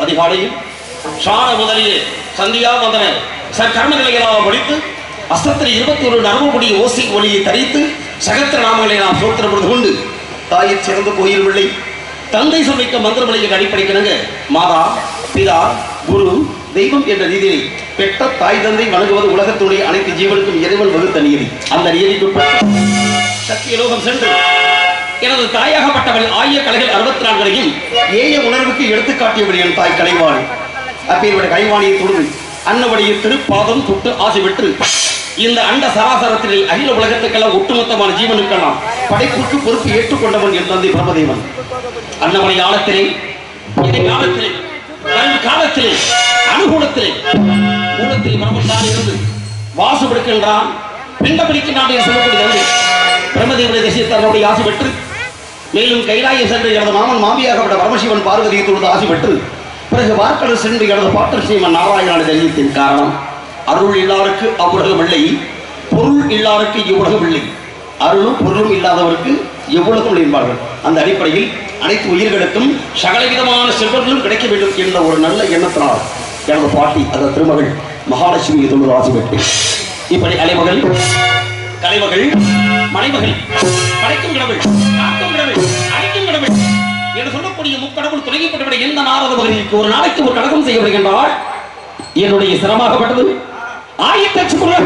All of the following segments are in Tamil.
அதிகாலையில் சாண முதலிலே சந்தியா வந்தன கர்மநிலைகளாக படித்து அஸ்தத்தில் 21 நரம்புடைய ஓசை ஒளியை தரித்து சகத்திர நாமங்களை நாம் சோத்திரம் கொண்டு தாயில் சிறந்த கோயில் பிள்ளை தந்தை சொல்லிக்க மந்திரமலையின் அடிப்படைக்கிணங்க மாதா பிதா குரு தெய்வம் என்ற ரீதியை பெற்ற தாய் தந்தை வணங்குவது உலகத்துடைய அனைத்து ஜீவனுக்கும் இறைவன் வகுத்த நீதி. அந்த நீதிக்கு சத்தியலோகம் சென்று எனது தாயாகப்பட்டவள் ஆய கலைகள் 64 ஏய உணர்வுக்கு எடுத்துக்காட்டியவள் என் தாய் கலைவாணி. அப்பேருடைய கலைவாணியை தொழுது அன்னவடைய திருப்பாதம் தொட்டு ஆசை பெற்று இந்த அண்ட சராசரத்திலே அகில உலகத்துக்கெல்லாம் ஒட்டுமொத்தமான ஜீவனுக்கெல்லாம் படைப்புக்கு பொறுப்பு ஏற்றுக்கொண்டவன் என் தந்தை பிரம்மதேவன். அன்னவனை காலத்திலே இதை காலத்திலே வரும் காலத்திலே அனுகூலத்திலே மூலத்தில் பிரம்மத்தான் இருந்து வாசுபடுக்கின்றான் பிண்டபிடிக்கின்றான் என்று சொல்லப்படுகிறது. பிரம்மதேவனுடைய தேசியத்தனுடைய ஆசை பெற்று மேலும் கைலாயம் சென்று எனது மாமன் மாமியாகப்பட்ட பரமசிவன் பார்வதியை தொழுது ஆசை பெற்று பிறகு வார்க்கடல் சென்று எனது பாட்டர் ஸ்ரீமன் நாராயணான தெரியத்தின் காரணம் அருள் இல்லாருக்கு அவ்வுலகம் இல்லை, பொருள் இல்லாருக்கு இவ்வுலகம் இல்லை. அருளும் பொருளும் இல்லாதவருக்கு எவ்வுலகம் என்பார்கள். அந்த அடிப்படையில் அனைத்து உயிர்களுக்கும் சகலவிதமான செல்வர்களும் கிடைக்க வேண்டும் என்ற ஒரு நல்ல எண்ணத்தினால் எனது பாட்டி அந்த திருமகள் மகாலட்சுமியை தொழுது ஆசை பெற்றேன். இப்படி அலைமகள் கலைமகள் மனைமகள் படைக்கும் கடவுள் காக்கும் கடவுள் அழிக்கும் கடவுள் என்று சொல்லக்கூடிய முக்கடவுள் துணைக்கப்பட்டவிட எந்த நாரத பகுதிக்கு ஒரு நாளைக்கு ஒரு கடகம் செய்யப்படுகின்றால் என்னுடைய சிரமாகப்பட்டது ஆயிரத்துக்குள்ளாக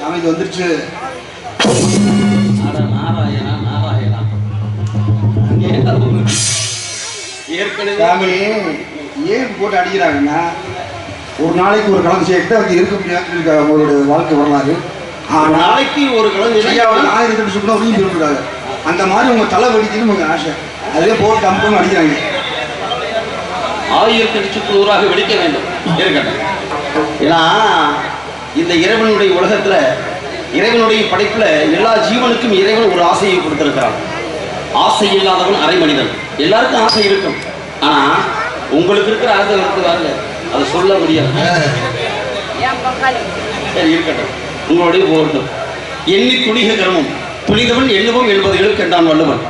அமைதி வந்துருச்சு. நாராயணா நாராயணா ஏற்கனவே ஏன் போட்டு அடிக்கிறாங்கன்னா ஒரு நாளைக்கு ஒரு கலந்து சேர்த்து அது இருக்க முடியாது அவங்களுடைய வாழ்க்கை வரலாறு. நாளைக்கு ஒரு கிழங்கு ஐயா ஒரு 1000 சுக்குனா ஒன்றும் சொல்லிவிடாங்க. அந்த மாதிரி உங்க தலை வெடிக்கணும் உங்க ஆசை. அதுவே போட்டு டம்புன்னு அடிக்கிறாங்க. 1000 சுக்குநூறாக வெடிக்க வேண்டும் இருக்கட்டும். ஏன்னா இந்த இறைவனுடைய உலகத்துல, இறைவனுடைய படைப்புல எல்லா ஜீவனுக்கும் இறைவன் ஒரு ஆசையை கொடுத்திருக்கிறான். ஆசை இல்லாதவன் அரை மனிதன். எல்லாருக்கும் ஆசை இருக்கும். ஆனா உங்களுக்கு இருக்கிற ஆசை வாங்க, அதை சொல்ல முடியாது. சரி இருக்கட்டும், உங்களுடைய போகட்டும். எண்ணி துணிக கர்மம் துணிதவன் எண்ணுவோம் என்பது எழுக்கண்டான் வள்ளுவன்.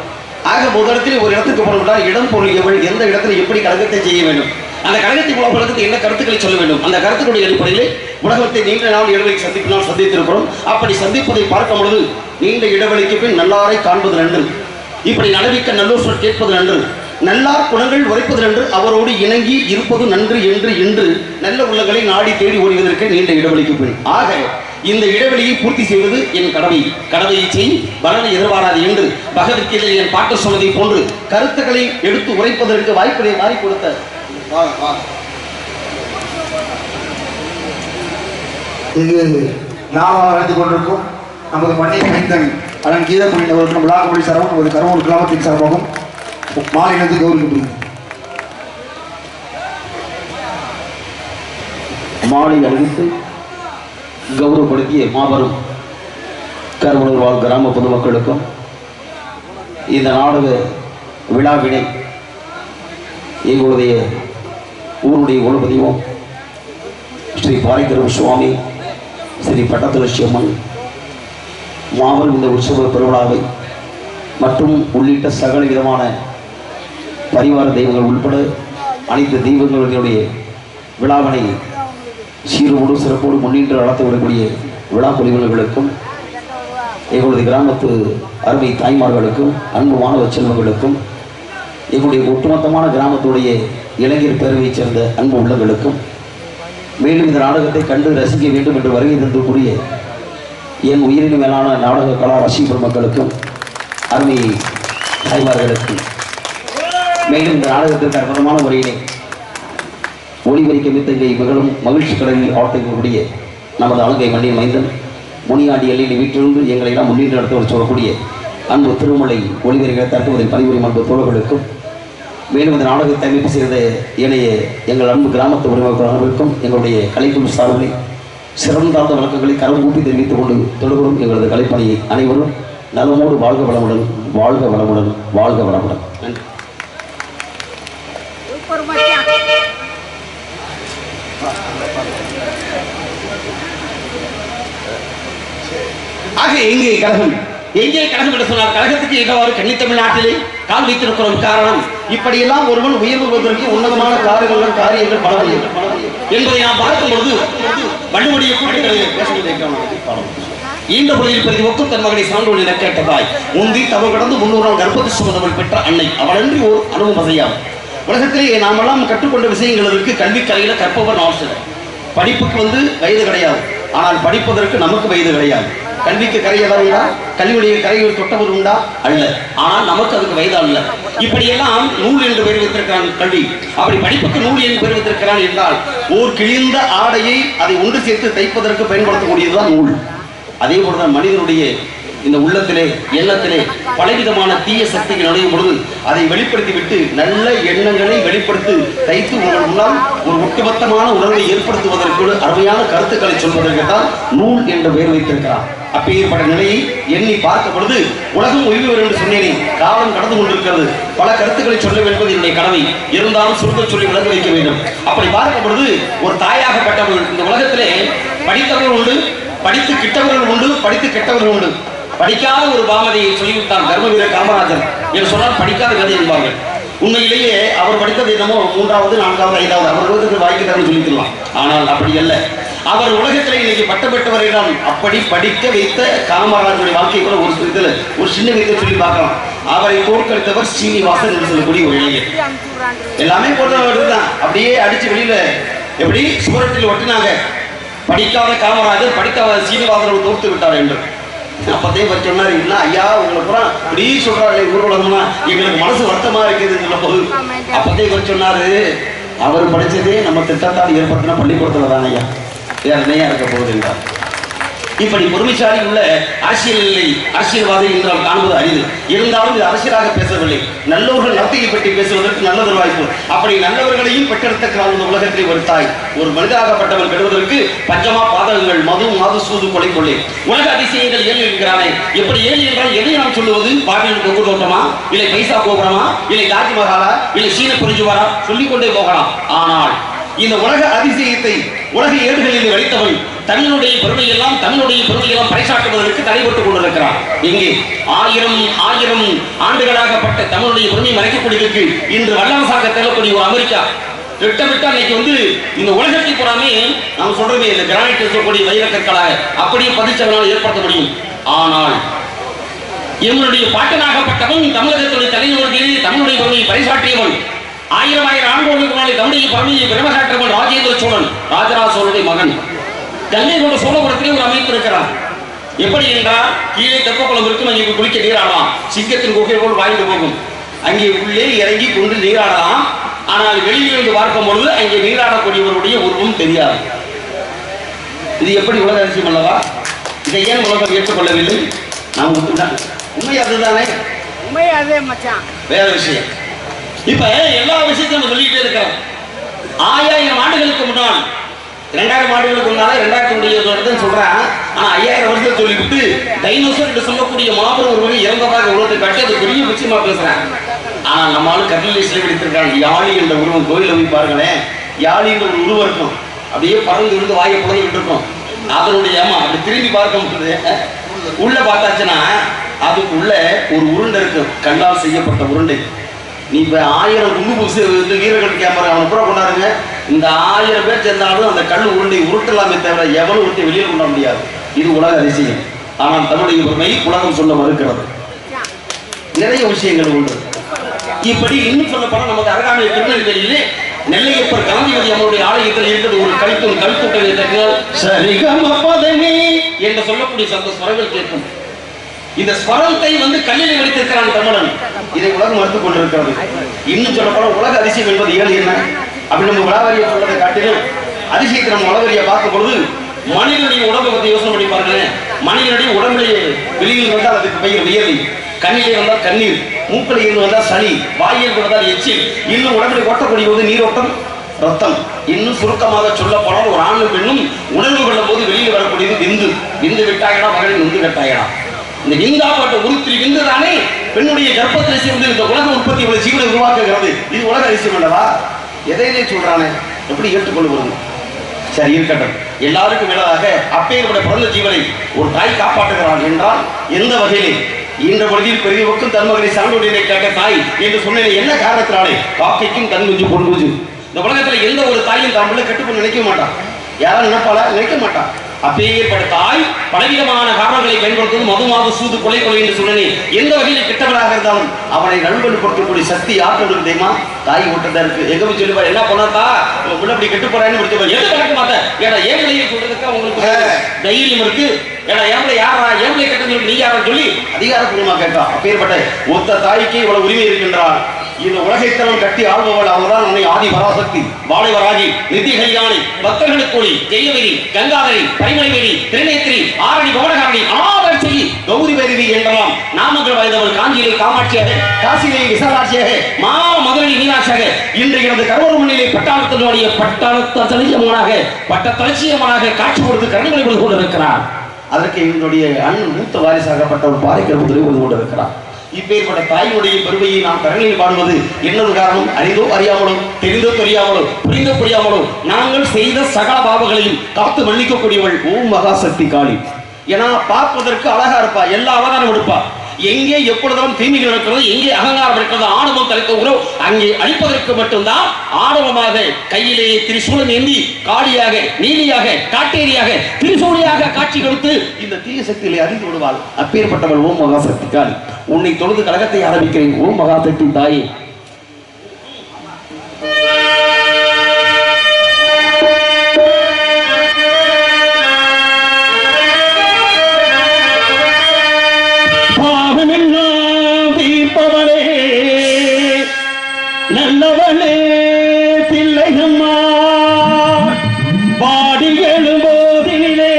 ஆக முதலத்தில் ஒரு இடத்துக்கு போனோம்னா இடம் பொருள் எவள் எந்த இடத்துல எப்படி கழகத்தை செய்ய வேண்டும், அந்த கழகத்தை உலகத்துக்கு என்ன கருத்துக்களை சொல்ல வேண்டும், அந்த கருத்துக்களுடைய அடிப்படையிலே உலகத்தை நீண்ட நாள் இடைவெளி சந்திப்பினால் சந்தித்திருக்கிறோம். அப்படி சந்திப்பதை பார்க்கும் பொழுது நீண்ட இடைவெளிக்கு பின் நல்லாரை காண்பது நன்று, இப்படி நடவிக்க நல்லூர் சொல் கேட்பது நன்று, நல்லார் குணங்கள் உரைப்பது நன்று, அவரோடு இணங்கி இருப்பது நன்று என்று இன்று நல்ல உள்ளங்களை நாடி தேடி ஓடுவதற்கு நீண்ட இடைவெளிக்கு பின். ஆக இந்த இடைவெளியை பூர்த்தி செய்வது என் கடமை. கடமையை செய், பலனை எதிர்பாராது என்று பகவத்கீதையில் என் பாட்டு சொன்னதை போன்று கருத்துக்களை எடுத்து உரைப்பதற்கு வாய்ப்பினை மாறி கொடுத்த இது நாம் அறிந்து கொண்டிருக்கும் நமது மண்ணின் மைந்தன் அதன் கீதக்குடி அவர்களும் விழாக்குடி சரவன் ஒரு கருவூர் கிராமத்தின் சார்பாகவும் மாநிலத்துக்கு கௌரவிக்கப்படுகிறது. மாலை அறிவித்து கௌரவப்படுத்திய மாபெரும் கருவூர் வாழ் கிராம பொதுமக்களுக்கும் இந்த நாடக விழாவினை எங்களுடைய ஊருடைய குலபதியும் ஸ்ரீ பாரிகரம் சுவாமி, ஸ்ரீ பட்டத்துளசி அம்மன் மாபெரும் இந்த உற்சவ பெருவிழாவை மற்றும் உள்ளிட்ட சகல விதமான பரிவார தெய்வங்கள் உட்பட அனைத்து தெய்வங்களுடைய விழாவினை சீரோடு சிறப்போடு முன்னின்று நடத்த வரக்கூடிய விழா பொலிவர்களுக்கும் எங்களுடைய கிராமத்து அருமை தாய்மார்களுக்கும் அன்பு மாணவ செல்வங்களுக்கும் எங்களுடைய ஒட்டுமொத்தமான கிராமத்துடைய இளைஞர் பேரவையைச் சேர்ந்த அன்பு உள்ளங்களுக்கும் மேலும் இந்த நாடகத்தை கண்டு ரசிக்க வேண்டும் என்று வருகை தந்தக்கூடிய என் உயிரின் மேலான நாடக கலா ரசிகர் மக்களுக்கும் அருமை தாய்மார்களுக்கும் மேலும் இந்த நாடகத்திற்கு அற்புதமான முறையினை ஒளிவரிக்க மித்தங்கை மிகவும் மகிழ்ச்சி கடலில் ஆட்டக்கூடிய நமது அலங்கை மண்ணின் மைந்தன் முனியாண்டி எல்லையில் வீட்டிலிருந்து எங்களை எல்லாம் முன்னின்று நடத்த சொல்லக்கூடிய அன்பு திருமலை ஒளிவரிகளை தற்போதைய பணிபுரியும் அன்பு தோழர்களுக்கும் மேலும் இந்த நாடகத்தை அமைப்பு செய்த ஏனைய எங்கள் அன்பு கிராமத்து உரிமையாளர்களுக்கும் எங்களுடைய கலைக்குழு சார்பில் சிறந்தார்ந்த வழக்கங்களை கரம் கூட்டி தெரிவித்துக் கொண்டு தொடரும் எங்களது கலைப்பணியை அனைவரும் நலமோடு வாழ்க வளமுடன், வாழ்க வளமுடன், வாழ்க வளமுடன். நன்றி. ஆக எங்கே கழகம், எங்கே கழகம் என்று சொன்னார். கழகத்துக்கு எவ்வாறு கன்னித்தமிழ்நாட்டிலே கால் வைத்திருக்கிறோம். காரணம், இப்படியெல்லாம் ஒருவன் உயர்வுவதற்கு உன்னதமான காரியங்கள் பல என்பதை நாம் பார்க்கும்போது வள்ளுவடைய கூட்டங்களை ஈன்ற பொழுதில் பிரதி ஒக்கும் தன் மகனை சான்றோடு என கேட்டதாய் முந்தி தவறு கடந்து 300 நாள் கர்ப்பத்து சுமந்தவள் பெற்ற அன்னை அவளன்றி ஒரு அனுபவம் வசையாம். உலகத்திலே நாமெல்லாம் கற்றுக்கொண்ட விஷயங்கள் இருக்கு. கல்வி கலையில கற்பவர் அவசியம். படிப்புக்கு வயது கிடையாது, ஆனால் படிப்பதற்கு நமக்கு வயது கிடையாது. கல்விக்கு கரை ஏதாவது உண்டா? கல்வியுடைய கரையில் தொட்டவர் உண்டா? அல்ல. ஆனால் நமக்கு அதுக்கு வயது அல்ல. இப்படியெல்லாம் நூல் என்று பெயர் வைத்திருக்கிறான் கல்வி. அப்படி படிப்புக்கு நூல் என்று பெயர் வைத்திருக்கிறான் என்றால் ஓர் கிழிந்த ஆடையை அதை ஒன்று சேர்த்து தைப்பதற்கு பயன்படுத்தக்கூடியதுதான் நூல். அதே போலதான் மனிதனுடைய இந்த உள்ளத்திலே எண்ணத்திலே பலவிதமான தீய சக்திகள் நுழையும் பொழுது அதை வெளிப்படுத்திவிட்டு நல்ல எண்ணங்களை வெளிப்படுத்தி தைத்து உங்கள் முன்னால் ஒரு ஒட்டுமொத்தமான உணர்வை ஏற்படுத்துவதற்கு அருமையான கருத்துக்களை சொல்வதற்கு தான் நூல் என்று பெயர் வைத்திருக்கிறார். அப்பேற்பட்ட நிலையை எண்ணி பார்க்கும் பொழுது உலகம் ஓய்வு என்று சொன்னேனே, காலம் கடந்து கொண்டிருக்கிறது. பல கருத்துக்களை சொல்ல வேண்டியது என்னுடைய கடமை. இருந்தாலும் சுருக்க சொல்லி விளக்க வைக்க வேண்டும். அப்படி பார்க்கும் பொழுது ஒரு தாயாகப்பட்டவர்கள் இந்த உலகத்திலே படித்தவர்கள் உண்டு, படித்து கிட்டவர்கள் உண்டு, படித்து கெட்டவர்கள் உண்டு. படிக்காத ஒரு பாமதியை சொல்லிவிட்டார் தர்மவீர காமராஜர் என்று சொன்னால் படிக்காத கதை என்பார்கள். உண்மையிலேயே அவர் படித்தது என்னமோ 3வது 4வது 5வது அவர் உலகத்துக்கு வாய்க்கிறார்னு சொல்லிக்கலாம். ஆனால் அப்படி அல்ல. அவர் உலகத்திலே இன்னைக்கு பட்டம் பெற்றவரிடம் அப்படி படிக்க வைத்த காமராஜருடைய வாழ்க்கை கூட ஒரு சின்ன விதத்தை சொல்லி பார்க்கலாம். அவரை தோற்கடித்தவர் சீனிவாசன் என்று சொல்லக்கூடிய ஒரு இளைஞர். எல்லாமே போட்டதான் அப்படியே அடிச்சு வெளியில எப்படி சுவரத்தில் ஒட்டினாங்க. படிக்காத காமராஜர் படிக்காத சீனிவாசன் தோர்த்து விட்டார் என்று அப்பதே சொன்னாரு. இல்ல ஐயா, உங்களை பூரா இப்படி சொல்றாரு ஊர்வலம்னா எங்களுக்கு மனசு வருத்தமா இருக்குதுன்னு சொல்லும் போது அப்பதே சொன்னாரு, அவர் படிச்சதே நம்ம திட்டத்தால் ஏற்படுத்தின பள்ளிக்கூடத்துல தானே ஐயா, வேற என்னையா இருக்க போகுது என்றார். இப்படி பொறுமைசாலி உள்ள அரசியல்வாதி என்று நாம் காண்பது அரிது. இருந்தாலும் இது அரசியலாக பேசவில்லை, நல்லவர்கள் நடத்தையை பற்றி பேசுவதற்கு நல்லது வாய்ப்பு. அப்படி நல்லவர்களையும் பெற்றெடுத்த உலகத்தில் ஒரு தாய், ஒரு மனிதராகப்பட்டவன் பெறுவதற்கு பஞ்சமா பாதகங்கள், மது மாது சூது கொலை கொள்ளை உலக அதிசயங்கள் ஏழு இருக்கிறானே. எப்படி ஏழு என்றால் எதை நாம் சொல்லுவது? பாபிலோன் கொங்கு தோட்டமா, இல்லை பைசா கோபுரமா, இல்லை தாஜ்மஹாலா, இல்லை சீன புரிஞ்சுவாரா, சொல்லிக்கொண்டே போகலாம். ஆனால் இந்த உலக அதிசயத்தை உலக ஏடுகளில் வைத்தவன் தன்னுடைய பெருமையெல்லாம் பறைசாற்றுவதற்கு தடைபட்டுக் கொண்டிருக்கிறான். இங்கே ஆயிரம் ஆண்டுகளாகப்பட்ட தமிழுடைய பெருமை மறைக்கக்கூடியதற்கு இன்று வல்லரசாக தேடக்கூடிய ஒரு அமெரிக்கா திட்டமிட்டு அன்னைக்கு இந்த உலகத்தை பூராமே நாம் சொல்றோமே இந்த கிரானைட் இருக்கக்கூடிய வைரக்கற்களாக அப்படியே பதிச்சவனால் ஏற்படுத்த முடியும். ஆனால் எங்களுடைய பாட்டனாகப்பட்டவன் தமிழகத்துடைய தலைநகரத்திலே தமிழுடைய பெருமையை பறைசாற்றியவன், ஆயிரம் ஆண்டுகளுக்கு முன்னாடி தமிழுடைய பெருமையை பிரமகாற்றவன் ராஜேந்திர சோழன், ராஜராஜ சோழனுடைய மகன். கங்கை கொண்ட சோழபுரத்திலே ஒரு அமைப்பு இருக்கிறார். எப்படி என்றால் கீழே தெப்பக்குளம் இருக்கும், அங்கே குளிக்க நீராடலாம். சிங்கத்தின் குகை போல் வாய்ந்து போகும், அங்கே உள்ளே இறங்கி கொண்டு நீராடலாம். ஆனால் வெளியிலிருந்து பார்க்கும் பொழுது அங்கே நீராடக்கூடியவருடைய உருவம் தெரியாது. இது எப்படி உலக அதிசயம் அல்லவா? இதை ஏன் உலகம் ஏற்றுக்கொள்ளவில்லை? நாம் உண்மை அதுதானே, வேற விஷயம். இப்ப எல்லா விஷயத்தையும் நம்ம சொல்லிக்கிட்டே இருக்கிறோம். 5000 ஆண்டுகளுக்கு முன்னால், 2000 ஆண்டுகளுக்கு முன்னால 2000 சொல்றேன். ஆனா 5000 வருஷத்தை சொல்லிவிட்டு டைனோசர் என்று சொல்லக்கூடிய மாபெரும் ஒரு வகை இறந்ததாக உலகத்தை காட்டி அது பெரிய விஷயமா பேசுறேன். ஆனா நம்மளும் கட்டிலே சிலைபிடித்திருக்காங்க. யாழி என்ற உருவம் கோயில போய் பாருங்களேன், யாழி என்ற ஒரு உருவம் இருக்கும், அப்படியே பறந்து இருந்து வாயை புலங்கிட்டு இருக்கும். அதனுடைய அப்படி திரும்பி பார்க்க முடியுது. உள்ள பார்த்தாச்சுன்னா அதுக்குள்ள ஒரு உருண்டை இருக்கு, கல்லால் செய்யப்பட்ட உருண்டை. நீ இப்ப 1000 குங்கு புக்ஸ் வீரர்கள் கேமரா அவனை கூட கொண்டாருங்க, இந்த 1000 பேர் சேர்ந்தாலும் அந்த கல் உருண்டை உருட்டலாமே தவிர எவனும் உருட்டை வெளியில் கொண்ட முடியாது. இது உலக அதிசயம். ஆனால் தமிழுடைய பெருமை உலகம் சொல்ல மறுக்கிறது. நிறைய விஷயங்கள் உண்டு. இப்படி இன்னும் சொல்ல போனா நமக்கு அருகாமையில் திருநெல்வேலியிலே நெல்லையப்பர் காந்திமதி அவருடைய ஆலயத்தில் இருக்கிறது ஒரு கல்தூட்டை சரிகமபதமே என்று சொல்லக்கூடிய சந்த ஸ்வரங்கள் கேட்கும். இந்த ஸ்வரத்தை கல்லில் வடித்திருக்கிறான் தமிழன். இதை உலகம் மறுத்துக் கொண்டிருக்கிறது. இன்னும் சொல்ல போன உலக அதிசயம் என்பது ஏழு என்ன அப்படி நம்ம உலகறிய சொல்றதை காட்டிலும் அதிசயத்தை நம்ம உலகறிய பார்க்கும் பொழுது மனிதனுடைய உடம்பை பற்றி யோசனை பண்ணி பாருங்களேன். மனிதனுடைய உடம்பிலேயே வெளியில் வந்தால் அதுக்கு பெயர் வியர்வை, கண்ணிலே வந்தால் கண்ணீர், மூக்கில் இருந்து வந்தால் சளி, வாயில் வந்தால் எச்சில், இன்னும் உடம்பில் ஓட்டக்கூடியது நீரோட்டம், ரத்தம். இன்னும் சுருக்கமாக சொல்ல போனால் ஒரு ஆணும் பெண்ணும் உணர்வு கொள்ளும் போது வெளியில் வரக்கூடியது விந்து. விந்து விட்டாயடா மகளிர் விந்து கட்டாயடா. இந்த விந்தாப்பட்ட உறுப்பில் விந்து தானே பெண்ணுடைய கர்ப்பத்தில் சேர்ந்து இந்த உலக உற்பத்தி உள்ள ஜீவனை உருவாக்குகிறது. இது உலக அதிசயம் அல்லவா? எதையிலே சொல்றானே எப்படி ஏற்றுக்கொள்வது? சரி இருக்கட்டும். எல்லாருக்கும் மேலாக அப்பேற்பட்ட பிறந்த ஜீவனை ஒரு தாய் காப்பாற்றுகிறான் என்றால் எந்த வகையிலே? இந்த பொழுதில் பெரியவருக்கும் தன் மகனை சான்றோடியை கேட்ட தாய் என்று சொன்னேன். என்ன காரணத்தினாலே? காக்கைக்கும் தன் குஞ்சு பொன் குஞ்சு. இந்த உலகத்துல எந்த ஒரு தாயும் தான் பிள்ளை கெட்டுப்போன்னு நினைக்க மாட்டான். யாரும் நினைப்பாளா? நினைக்க மாட்டான். அப்பேற்பட்ட தாய் பலவிதமான காரணங்களை பயன்படுத்துவது மது மாது சூது கொலை கொலை என்று சொன்னேன். எந்த வகையில் கெட்டவராக இருந்தாலும் அவனை நல்வழிப்படுத்தக்கூடிய சக்தி யாருக்கு தெரியுமா? தாய் ஓட்டதான் இருக்கு. எங்க சொல்லுவா என்ன பண்ணாத்தா உள்ள அப்படி கெட்டு போறான்னு எது நடக்க மாட்டேன். ஏன்னா ஏழையை சொல்றதுக்கு அவங்களுக்கு தைரியம் இருக்கு. ஏன்னா ஏழை யாரா ஏழை கெட்டது நீ யாரா சொல்லி அதிகாரப்பூர்வமா கேட்டான். அப்பேற்பட்ட ஒத்த தாய்க்கு இவ்வளவு உரிமை இருக்கின்றான். இந்த உலகைத்தனம் கட்டி ஆள்பவள் அவர்தான் உன்னை ஆதி பராசக்தி, வாழைவராகி, நிதி கல்யாணி, பக்தர்களுக்கோடி, ஜெயவரி, கங்காதரி, பரிமளைவேரி, திருநேத்திரி, ஆரணி, பவனகாரணி, ஆதர்ச்சி, கௌரி பேரவி என்றெல்லாம் நாமங்கள் வாய்ந்தவள் காஞ்சியிலே காமாட்சியாக, காசியிலே விசாலாட்சியாக, மதுரை மீனாட்சியாக இன்று எனது கருவூர் மண்ணிலே பட்டாளத்தினுடைய பட்ட தலட்சியமாக காட்சி கொடுத்து கருணை கொண்டு கொண்டிருக்கிறார். அதற்கு என்னுடைய அண்ணன் மூத்த வாரிசாகப்பட்ட ஒரு பாறைக்கருப்பு துறை கொண்டு கொண்டிருக்கிறார். இப்பேற்பட்ட தாயினுடைய பெருமையை நாம் கரங்களில் பாடுவது என்னொரு காரணம்? அறிந்தோ அறியாமலோ, தெரிந்தோ தெரியாமலோ, புரிந்தோ புரியாமலோ நாங்கள் செய்த சகல பாவங்களையும் காத்து மன்னிக்கக்கூடியவள் ஓம் மகாசக்தி காளி. ஏன்னா பார்ப்பதற்கு அழகா இருப்பா, எல்லா அவதாரம் எடுப்பா. எங்கே எப்பொழுதும் தீமைகள் இருக்கிறது, எங்கே அகங்காரம் இருக்கிறது, ஆணவம் தலைக்கிறோம், அங்கே அழிப்பதற்கு மட்டும்தான் ஆணவமாக கையிலே திரிசூலம் ஏந்தி காளியாக, நீலியாக, காட்டேரியாக, திரிசூலியாக காட்சி கொடுத்து இந்த தீய சக்திகளை அறிந்து விடுவாள். அப்பேற்பட்டவள் ஓம் மகாசக்தி காளி. உன்னை தொழுது கழகத்தை ஆரம்பிக்கிறேன். ஓம் மகாசக்தி தாயே. நல்லவளே பிள்ளைகம்மா பாடி எழும்போதிலே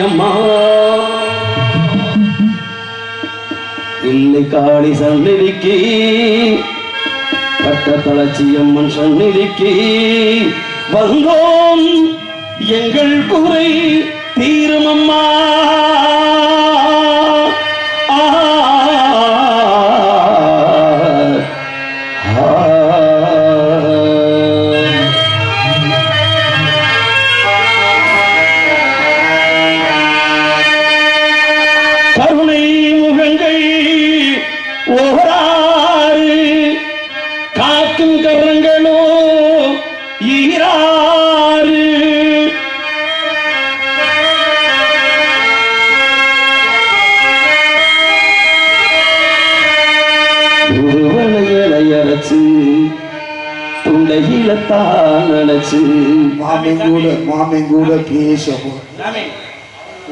அம்மா இல்லை காளி சந்நிதிக்கு பட்ட தளச்சி அம்மன் சந்நிதிக்கு வந்தோம் எங்கள் குறை தீரும் அம்மா கருணை முகங்கள் ஓராறு காக்கும் கரங்களோ ஈராறு அரைச்சு துண்டையில தான் நினைச்சு மாமன் கூட பேசவும்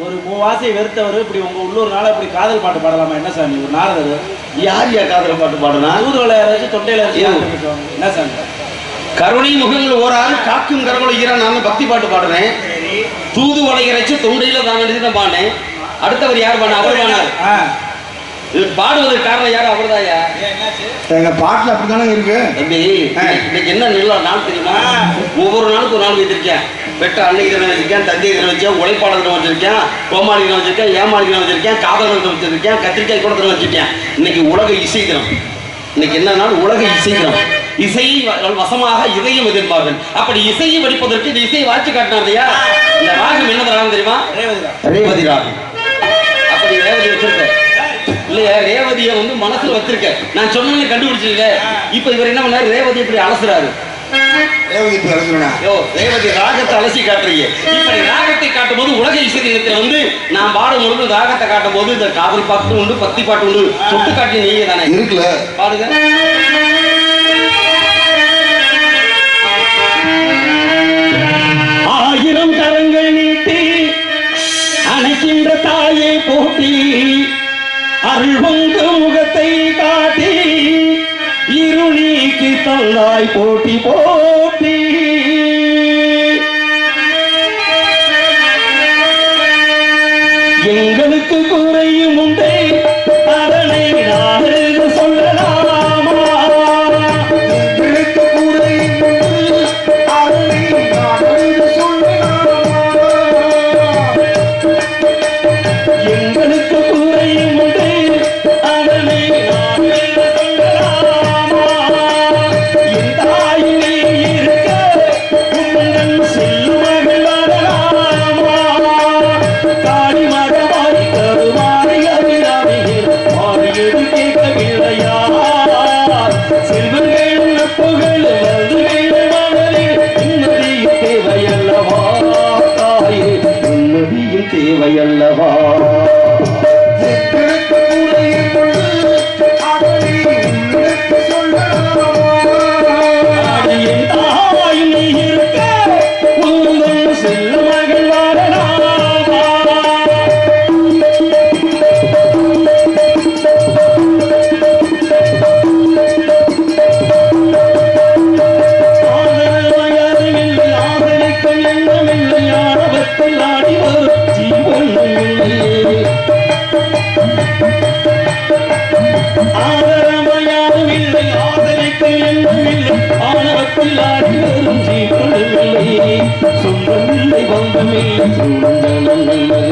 ஒரு மூவாசை வெறுத்தவர் இப்படி உங்க உள்ளூர் நாள இப்படி காதல் பாட்டு பாடலாமா? என்ன சாமி ஒரு நாரதர் யார் காதல் பாட்டு பாடுனா? தூதுவளை யாராச்சும் தொண்டையில என்ன சாமி? கருணை முகங்கள் ஓராறு காக்கும் கரங்களை ஈரா நான் பக்தி பாட்டு பாடுறேன். தூதுவளை இறைச்சு தொண்டையில தான் நினைச்சு பாடினேன். அடுத்தவர் யார் பாடின? அவர் பாடினார். பாடுவதற்கு காரணம் யாரு? அவர்தாயா. எங்க பாட்டுல அப்படித்தானே இருக்கு தம்பி. இன்னைக்கு என்ன நல்ல நாள் தெரியுமா? ஒவ்வொரு நாளுக்கு ஒரு நாள் வச்சிருக்கேன். பெற்ற அன்னைக்கு தினம் வச்சிருக்கேன், தந்தை தினம் வச்சேன், உழைப்பாளர் தினம் வச்சிருக்கேன், கோமாளி தினம் வச்சிருக்கேன், ஏமாளி தினம் வச்சிருக்கேன், காதலர் தினம் வச்சிருக்கேன், கத்திரிக்காய் கூட தினம் வச்சிருக்கேன். இன்னைக்கு உலக இசை தினம். இன்னைக்கு என்ன நாள்? உலக இசை தினம். இசையை வசமாக இதயம் எதிர்ப்பார்கள். அப்படி இசையை வடிப்பதற்கு இந்த இசையை வாட்சி காட்டினாதையா. இந்த ராகம் என்ன ராகம் தெரியுமா? ரேவதி ராகம். அப்படி ரேவதி வச்சிருக்க இல்லையா? ரேவதியை வந்து மனசுல வச்சிருக்க. நான் சொன்ன கண்டுபிடிச்சிருக்க. இப்ப இவர் என்ன பண்ணாரு? ரேவதி இப்படி அலசுறாரு. ரேவதி ராகத்தை அலசி காட்டுறீங்க. இப்படி ராகத்தை காட்டும் போது உலக இசை தினத்தில் வந்து நான் பாடும் பொழுது ராகத்தை காட்டும் போது இந்த காதல் பாட்டு உண்டு, பக்தி பாட்டு உண்டு. தொட்டு காட்டி நீங்க தானே இருக்குல்ல? பாடுங்க. ஆயிரம் கரங்கள் நீட்டி அணைக்கின்ற தாயை போட்டி அருள்வங்க முகத்தை காட்டி இருநீக்கு தந்தாய் போட்டி போட்டி எங்களுக்கு குறையும் உண்டே அதனை நான் சொல்லலாமா? எங்களுக்கு குறையும் உண்டு அதனை நான் சொல்லலாமா? எங்களுக்கு குறையும் உண்டே அதனை நான் சொல்லலாமா? என் தாயிலே இருக்க உங்கள் செல்லுமகள் வரலாமா? காடி மரமாய் கருமாறி அபிராமியில் மாறியது கேட்கவில்லையா? செல்வங்கள் நட்புகள் வந்துகள் மகளிர் நிம்மதியும் தேவையல்லவா? தாயே நிம்மதியும் தேவையல்லவா? எங்களுக்கு குறையும் உண்டு அதனை உங்களுக்கு சொல்லலாமா? என் தாய் நீ இருக்க உங்கள் செல்லுமகள் வரலாமா? ஆதரவையறிவில்லை ஆதரிக்கும் எண்ணமில்லை ஆணவத்தில் ஆடி வரும் ஜீவனும் இல்லை. ஆதரவையாரும் இல்லை ஆதரிக்கும் எண்ணமில்லை ஆணவத்தில் ஆடி வரும் ஜீவனும் இல்லை. சொந்தமில்லை பந்தமில்லை சூழ்ந்தனமில்லை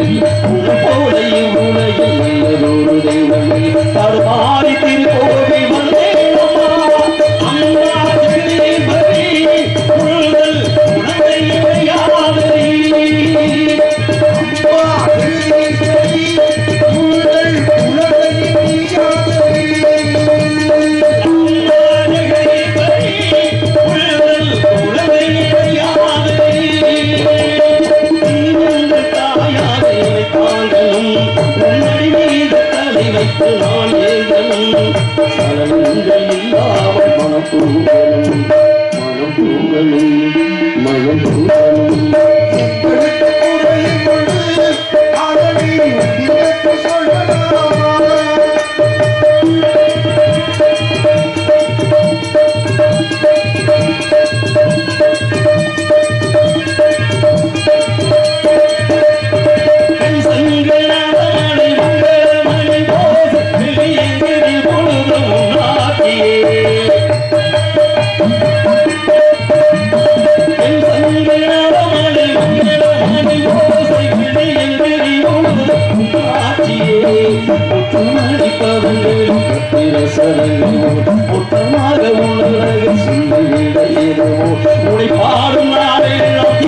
உன் போல இவ்வுலகில் நல்லதொரு தெய்வமே தடுமாறி திருக்கோவில் வந்தேனம்மா அம்மா ஜெகதீஸ்வரி உங்கள் உணவை இடையாதரி. நான் ஏகனும் சலனங்கள் இல்லாமல் மனம் தூங்கணும் மனம் தூங்கணும் மனம் தூங்கணும். எங்களுக்கு குறையும் உண்டு அதனை உங்களுக்கு சொல்லலாமா? கண்ணீர் படிப்பவர்கள் மொத்தமாக உள்ளதாக சொல்லிவிட ஏதோ உனை பாடும் நாடெல்லாம்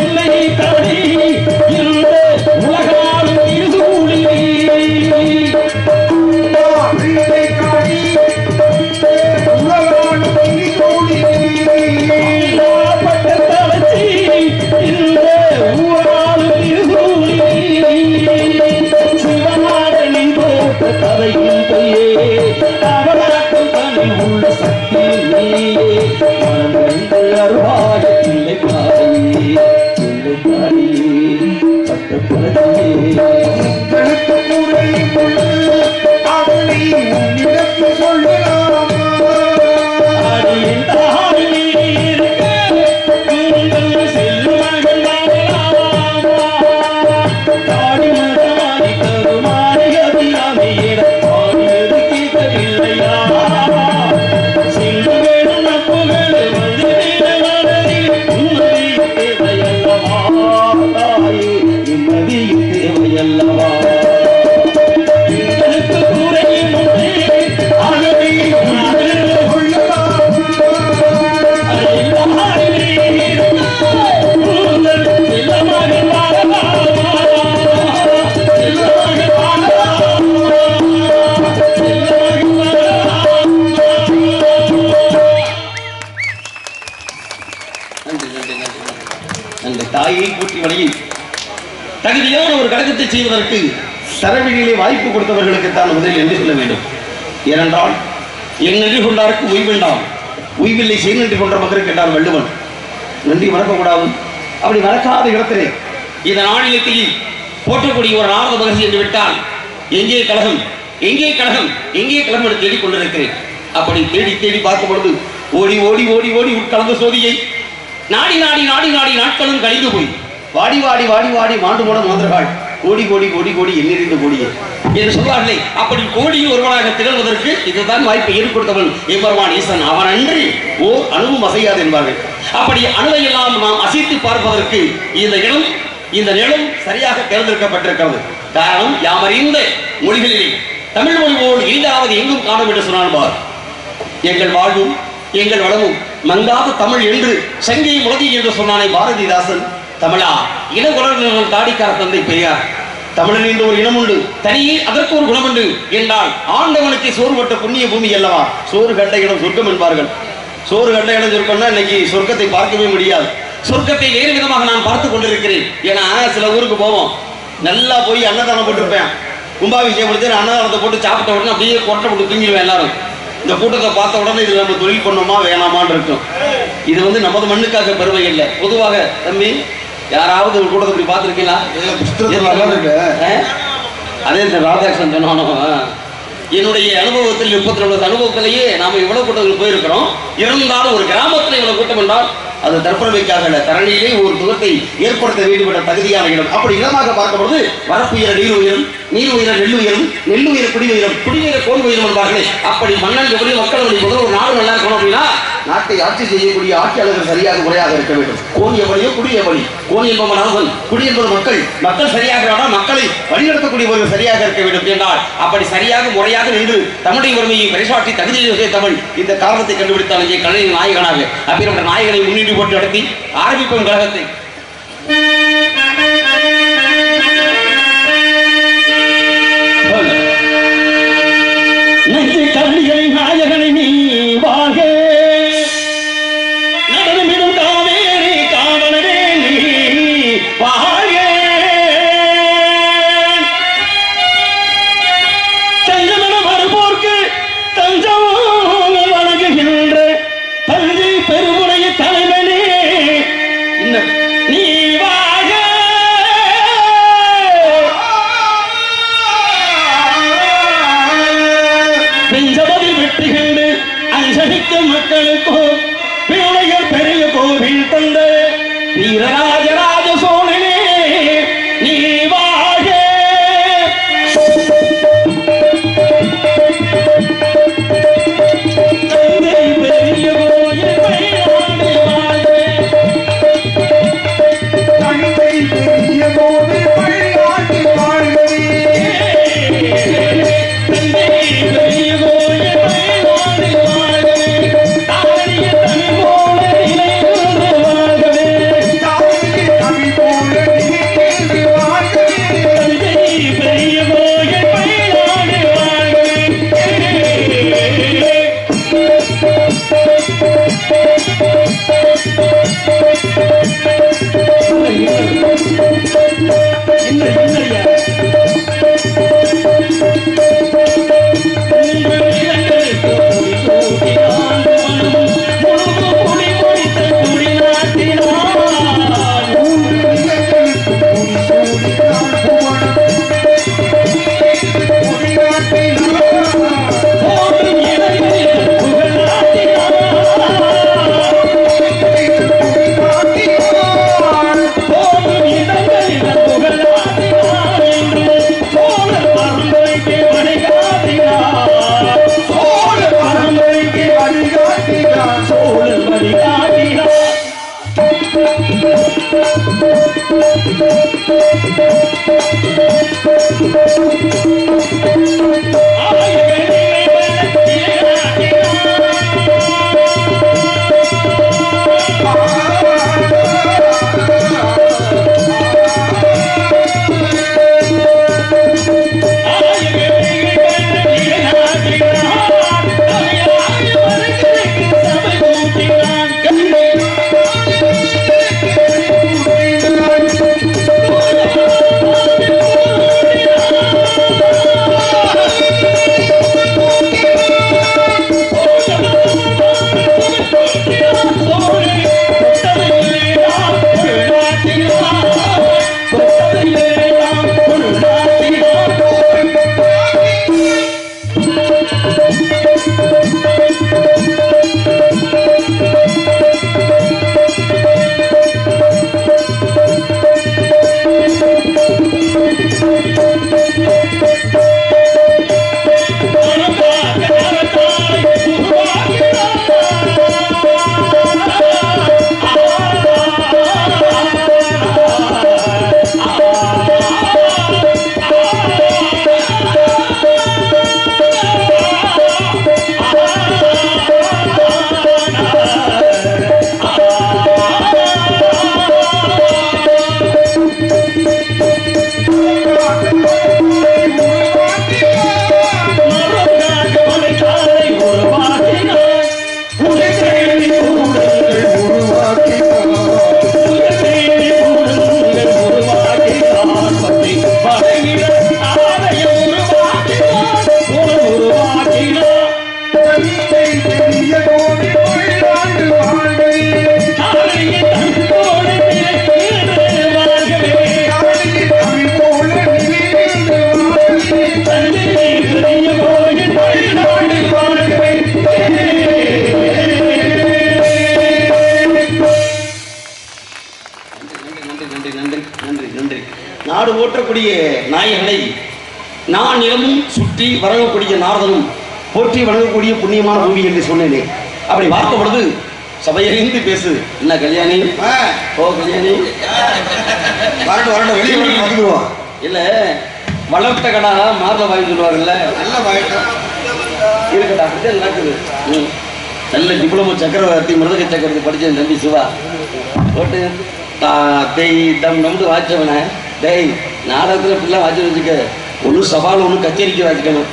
இல்லை தடி இந்த உலகாலும் இருசூழி கதையும் பொய்யே அவராட்டும் தனி உள்ள சக்தி நீயே மனமிழந்து அருவாக பிள்ளை காரியே பிள்ளை காரியே பட்ட பிறகு தாயை கூட்டி வழியில் தகுதியான ஒரு கழகத்தை செய்வதற்கு தரவிலே வாய்ப்பு கொடுத்தவர்களுக்கு தான் முதலில் என்று சொல்ல வேண்டும். ஏனென்றால் என் நன்றி கொண்டாருக்கு உய்வெண்டாம் உய்வில்லை செய் நன்றி கொண்ட மக்களுக்கு என்றார் வள்ளுவன். நன்றி மறக்கக்கூடாது. அப்படி மறக்காத இடத்திலே இந்த நாளிலத்தில் போற்றக்கூடிய ஒரு நாரத மகர்ஷி என்று விட்டால் எங்கே கழகம் எங்கே கழகம் எங்கே கழகம் என்று தேடிக் கொண்டிருக்கிறேன். அப்படி தேடி தேடி பார்க்கும் பொழுது ஓடி ஓடி ஓடி ஓடி உட்கலந்த சோதியை நாடி நாடி நாடி நாடி நாட்களும் கழிந்து போய் வாடி வாடி வாடி வாடி மாண்டு போன மாந்திரகாள் கோடி கோடி கோடி கோடி எண்ணிறிந்த கோடியே என்று சொல்வார்களே. அப்படி கோடியில் ஒருவனாக திகழ்வதற்கு இதுதான் வாய்ப்பை ஏற்படுத்தவன் எம்பெருமான் ஈசன். அவன் அன்றி ஓர் அணுவும் அசையாது என்பார்கள். அப்படி அணுவையெல்லாம் நாம் அசைத்து பார்ப்பதற்கு இந்த இடம் இந்த நிலம் சரியாக தேர்ந்தெடுக்கப்பட்டிருக்கிறது. காரணம் யாமறிந்த மொழிகளிலே தமிழ் மொழி போல் எளிதாவது எங்கும் காணும் என்று சொன்னான் பார். எங்கள் வாழ்வும் எங்கள் வளமும் மங்காத தமிழ் என்று சங்கை முழங்கி என்று சொன்னானே பாரதிதாசன். தமிழா இனகுலர்கள் தாடிக்கார தந்தை பெரியார். தமிழன் என்று ஒரு இனம் உண்டு, தனியே அதற்கு ஒரு குணம் உண்டு என்றால் ஆண்டவனுக்கு சோறு பட்ட புண்ணிய பூமி அல்லவா. சோறு கண்ட இடம் சொர்க்கம் என்பார்கள். சோறு கண்ட இடம் சொர்க்கம்னா இன்னைக்கு சொர்க்கத்தை பார்க்கவே முடியாது. சொர்க்கத்தை வேறு விதமாக நான் பார்த்து கொண்டிருக்கிறேன். ஏன்னா சில ஊருக்கு போவோம், நல்லா போய் அன்னதானம் போட்டிருப்பேன், கும்பாபிஷேகம் முடிச்சு அன்னதானத்தை போட்டு சாப்பிட்ட உடனே அப்படியே கொட்டை போட்டு தூங்கிடுவேன் எல்லாரும். இந்த கூட்டத்தை பார்த்த உடனே இது நம்ம தொழில் பண்ணோமா வேணாமான்னு இருக்கும். இது நமது மண்ணுக்காக பெருமை இல்லை. பொதுவாக தம்பி யாராவது ஒரு கூட்டத்தை இப்படி பார்த்துருக்கீங்களா? அதே இந்த ராதாகிருஷ்ணன் சொன்னாலும் என்னுடைய அனுபவத்தில் 32 அனுபவத்திலேயே நாம இவ்வளவு கூட்டங்கள் போயிருக்கிறோம். இருந்தாலும் ஒரு கிராமத்தில் இவ்வளவு கூட்டம் என்றால் அது தற்பெருமைக்காக அல்ல, தரணியிலே ஒரு துகத்தை ஏற்படுத்த வேண்டும் என்ற தகுதியான இடம். அப்படி இடமாக பார்க்கும்போது வரப்பு உயர நீர் உயரும், நீர் உயர நெல் உயரும், நெல் உயர குடி உயரும், குடிநீர கோல் உயரும் என்பார்களே. அப்படி மன்னன் எப்படி மக்கள் முதல் ஒரு நாடு நல்லா இருக்கணும் அப்படின்னா நாட்டை ஆட்சி செய்யக்கூடிய ஆட்சியாளர்கள் சரியாக முறையாக இருக்க வேண்டும். கோன் எவ்வளியோ குடி எவ்வளி. கோன் என்பவன் அரசன், குடி என்பது மக்கள். மக்கள் சரியாக மக்களை வழிநடத்தக்கூடியவர்கள் சரியாக இருக்க வேண்டும் என்றால் அப்படி சரியாக முறையாக நின்று தமிழுடைய உரிமையை பரிசாற்றி தகுதியை தமிழ் இந்த காரணத்தை கண்டுபிடித்தால் இங்கே கலைஞர் நாயகனாக அப்படின்ற நாயகனை முன்னிட்டு போட்டு நடத்தி ஆரம்பிப்போம் கழகத்தை. நெஞ்சு கல்விகளின் நாயகனை நீ வாக நடனமிடும் காவேரி காவலரே நீ வாக தஞ்சமென வருவோர்க்கு தஞ்சம் வழங்குகின்ற தஞ்சை பெருமுடைய தலைவனே நீ வாக பெஞ்சபதில் வெற்றி கண்டு அஞ்சலிக்கும் மக்களுக்கோ பிள்ளைகள் பெரிய கோவில் தந்த வீரராஜராஜ சோழனே நீ வாக தந்தை பெரிய கோயில் பையாண்டு வாழ தந்தை பெரிய கோவில் பையாண்டு வாழ்வே நாடு ஓட்டக்கூடிய நாயகனை நான் நிலமும் சுற்றி வழங்கக்கூடிய நாரதனும் போற்றி வழங்கக்கூடிய புண்ணியமான பூமி என்று சொன்னேனே. அப்படி பார்க்கும் பொழுது சபையிலிருந்து பேசு. என்ன கல்யாணி? ஓ கல்யாணி, வரட்டும் வெளியே வந்துடுவோம். இல்ல வளர்த்த கடா மார்ல வாங்கி சொல்லுவாங்கல்ல, நல்ல வாங்கிட்டோம் இருக்கட்டா. அப்படித்தான் நடக்குது. நல்ல டிப்ளமோ சக்கரவர்த்தி மிருதக சக்கரவர்த்தி படிச்ச தம்பி சிவா போட்டு நம்பி வாச்சவன டேய் நாடகத்தில் இப்படிலாம் வாட்சி வச்சுக்க. ஒன்று சவால் ஒன்று கச்சேரிக்கு வாசிக்கணும்,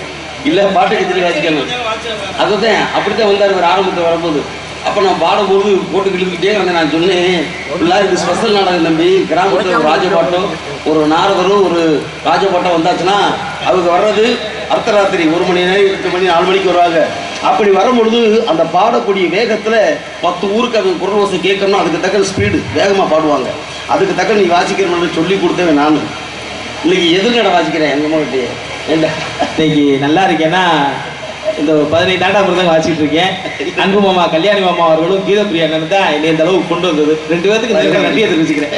இல்லை பாட்டு கச்சேரி வாசிக்கணும். அதுதான் அப்படித்தான் வந்தார் ஒரு ஆரம்பத்தில் வரும்போது. அப்போ நான் பாடும்போது போட்டு கிழிக்கிட்டே வந்தேன். நான் சொன்னேன் இப்படிலாம் இது ஸ்பெஷல் நாடகம் தம்பி. கிராமத்தில் ஒரு ராஜபாட்டம் ஒரு நாரதரும் ஒரு ராஜபாட்டம் வந்தாச்சுன்னா அவங்க வர்றது அர்த்தராத்திரி 1 மணி நேரம் 8 மணி 4 மணிக்கு வருவாங்க. அப்படி வரும்பொழுது அந்த பாடக்கூடிய வேகத்தில் 10 ஊருக்கு அவங்க குரல் ஓசை கேட்கணும். அதுக்கு தக்க ஸ்பீடு வேகமாக பாடுவாங்க. அதுக்கு தக்க நீ வாசிக்கிறேன்னு சொல்லி கொடுத்தேன். நான் இன்னைக்கு எதிர்கடை வாசிக்கிறேன் எங்கள் அம்மாக்கிட்டே. இல்லை இன்னைக்கு நல்லா இருக்கேன்னா இந்த 15 ஆண்டா மிருதங்க வாசிக்கிட்டு இருக்கேன். அன்பு மாமா கல்யாணி மாமா அவர்களும் கீதப்பிரியா அண்ணன் தான் என்னை இந்த அளவுக்கு கொண்டு வந்தது. 2 பேருக்கு இந்த நன்றியை தெரிவிச்சுக்கிறேன்.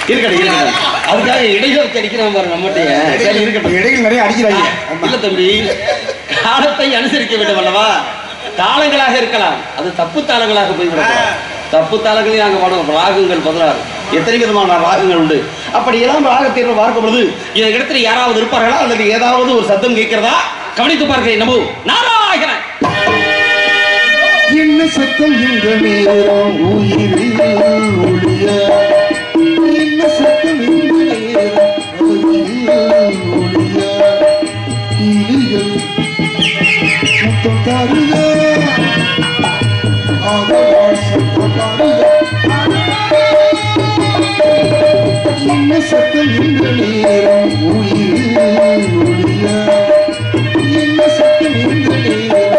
இருக்கட்டும். அதுக்காக இடையில அடிக்கிறான் பாருங்க நம்மகிட்டயே. சரி இருக்கட்டும், இடையில் நிறைய அடிக்கிறாங்க. இல்ல தம்பி, காலத்தை அனுசரிக்க வேண்டும் அல்லவா? தாளங்களாக இருக்கலாம், அது தப்பு தாளங்களாக போய்விடலாம். தப்பு தாளங்களையும் நாங்கள் பாடுவோம். ராகங்கள் 16, எத்தனை விதமான ராகங்கள் உண்டு. அப்படி எல்லாம் ராக தேர்வு பார்க்கும் பொழுது இந்த இடத்துல யாராவது இருப்பார்களா அல்லது ஏதாவது ஒரு சத்தம் கேட்கிறதா கவனித்து பார்க்கிறேன். நம்ம நாராயணன் என்ன சத்தம் இந்த நேரம் உயிரில் ஒளிய, என்ன சத்தம் இந்த நேரம் உயிரில் ஒளிய, கிளிகள் முத்தம் தருக, ஆதலால் சத்தம் தருக. என்ன சத்தம் இந்த நேரம் உயிரில் ஒளிய, என்ன சத்தம் இந்த நேரம்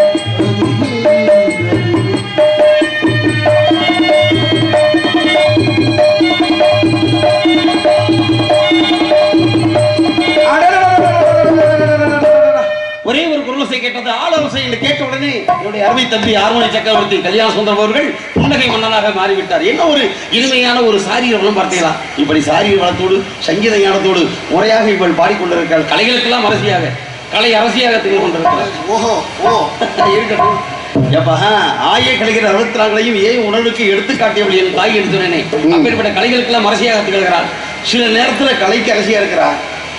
ஒரே ஒரு குரலோசை கேட்டது. ஆலோசை என்று கேட்ட உடனே என்னுடைய அருமை தம்பி ஆர்மணி சக்கரவர்த்தி கல்யாண சுந்தரம் அவர்கள் புன்னகை மன்னனாக மாறிவிட்டார். என்ன ஒரு இனிமையான ஒரு சாரீர வளம் பார்த்தீங்களா? இப்படி சாரீர வளத்தோடு சங்கீத ஞானத்தோடு முறையாக இவள் பாடிக்கொண்டிருக்கிறாள். கலைகளுக்கெல்லாம் அரசியாக, கலை அரசியாக திகழ் கொண்டிருக்கிறார். ஓஹோ ஓ இருக்கட்டும். எப்பா ஆய கலைஞர் அறுபத்தினாங்களையும் ஏன் உணர்வுக்கு எடுத்துக்காட்டியவள் என் தாய் என்று சொன்னேனே. அப்படிப்பட்ட கலைகளுக்கெல்லாம் அரசியாக திகழ்கிறாள். சில நேரத்துல கலைக்கு அரசியா இருக்கிறா,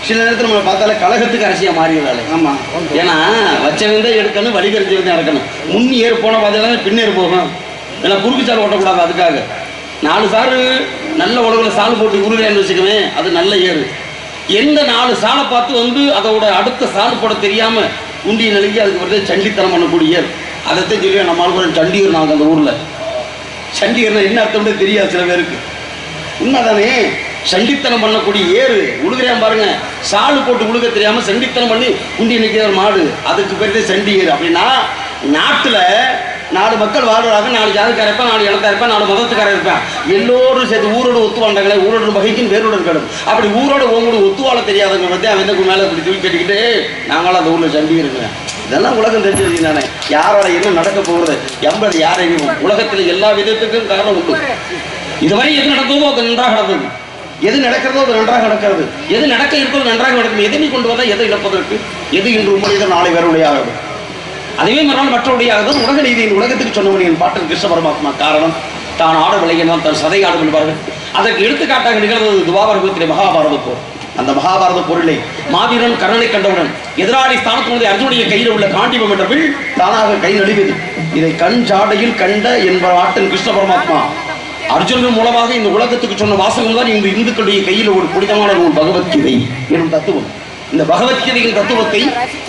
சில நேரத்தில் நம்மளை பார்த்தாலே கழகத்துக்கு அரசியா மாறிடுறாள். ஆமா, ஏன்னா வச்சவன் தான் எடுக்கணும், வடிகரிச்சு தான் இறக்கணும். முன் ஏறு போன பார்த்தீங்கன்னா பின்னேறு போகும், இல்லை குறுக்கு சாறு ஓட்டக்கூடாது. அதுக்காக 4 சாறு நல்ல உலகில் சால் போட்டு உருகிறேன்னு வச்சுக்குவேன், அது நல்ல ஏறு. எந்த 4 சாலை பார்த்து அதோட அடுத்த சால் போட தெரியாம குண்டியை நெருங்கி அதுக்கு வந்து சண்டித்தனம் பண்ணக்கூடிய ஏர், அதைத்தான் சொல்லி நம்ம ஆளுக்கு சண்டியர். நாங்கள் அந்த ஊர்ல சண்டியர்னா என்ன அர்த்தம்னு தெரியாது சில பேருக்கு. உண்மைதானே, சண்டித்தனம் பண்ணக்கூடிய ஏறு உழுகிறேன் பாருங்க, சாலு போட்டு உழுக தெரியாம சண்டித்தனம் பண்ணி குண்டி நிற்கிற மாடு, அதுக்கு பேர் சண்டி ஏறு. அப்படின்னா நாட்டுல 4 மக்கள் வாழ்றாங்க, 4 ஜாதிக்கார இருப்பேன், 4 இனத்தார் இருப்பேன், 4 மதத்துக்கார இருப்பேன், எல்லோரும் சேர்த்து ஊரோடு ஒத்து வாழ்ந்தாங்களே, ஊரோடு வகைக்கும் வேரோடு இருக்கணும். அப்படி ஊரோட உங்களோட ஒத்து வாழ தெரியாதவங்க பற்றி அவன் மேலே இப்படி தூக்கி கட்டிக்கிட்டு நாங்களும் அந்த ஊரில் சண்டி இருக்கிறேன். இதெல்லாம் உலகம் தெரிஞ்சு நானே, யாரோட என்ன நடக்க போகிறது என்பது யாரையும் உலகத்தில் எல்லா விதத்துக்கும் காரணம் உண்டு. இதுவரை எது நடந்ததோ அது நன்றாக நடந்தது, எது நடக்கிறதோ அது நன்றாக நடக்கிறது, எது நடக்க இருக்கிறது நன்றாக நடக்கும். எதை நீ கொண்டு வந்தால் எதை இழப்பதற்கு, எது இன்று உண்மையை நாளை வேறுடையாகும். அதுவே மறுநாள் மற்றவருடையாக உலக நீதியின் உலகத்துக்கு சொன்னவன் என் பாட்டன் கிருஷ்ண பரமாத்மா. காரணம், தான் ஆட விளையினால் தன் சதை ஆடும் என்பார்கள். அதற்கு எடுத்துக்காட்டாக நிகழ்ந்தது துவாபரகத்திலே மகாபாரத போர். அந்த மகாபாரத போரிலே மாவீரன் கர்ணனை கண்டவுடன் எதிராளி ஸ்தானத்தினுடைய அர்ஜுனுடைய கையில் உள்ள காண்டிபம் என்ற வில் தானாக கை நழுவியது. இதை கண் ஜாடையில் கண்ட என்பவர் ஆட்டன் கிருஷ்ண பரமாத்மா அர்ஜுனன் மூலமாக இந்த உலகத்துக்கு சொன்ன வாசகம் தான் இந்த இந்துக்களுடைய கையில் ஒரு புனிதமான நூல் பகவத்கீதை எனும் தத்துவம். இந்த பகவத்கீதையின் தத்துவத்தை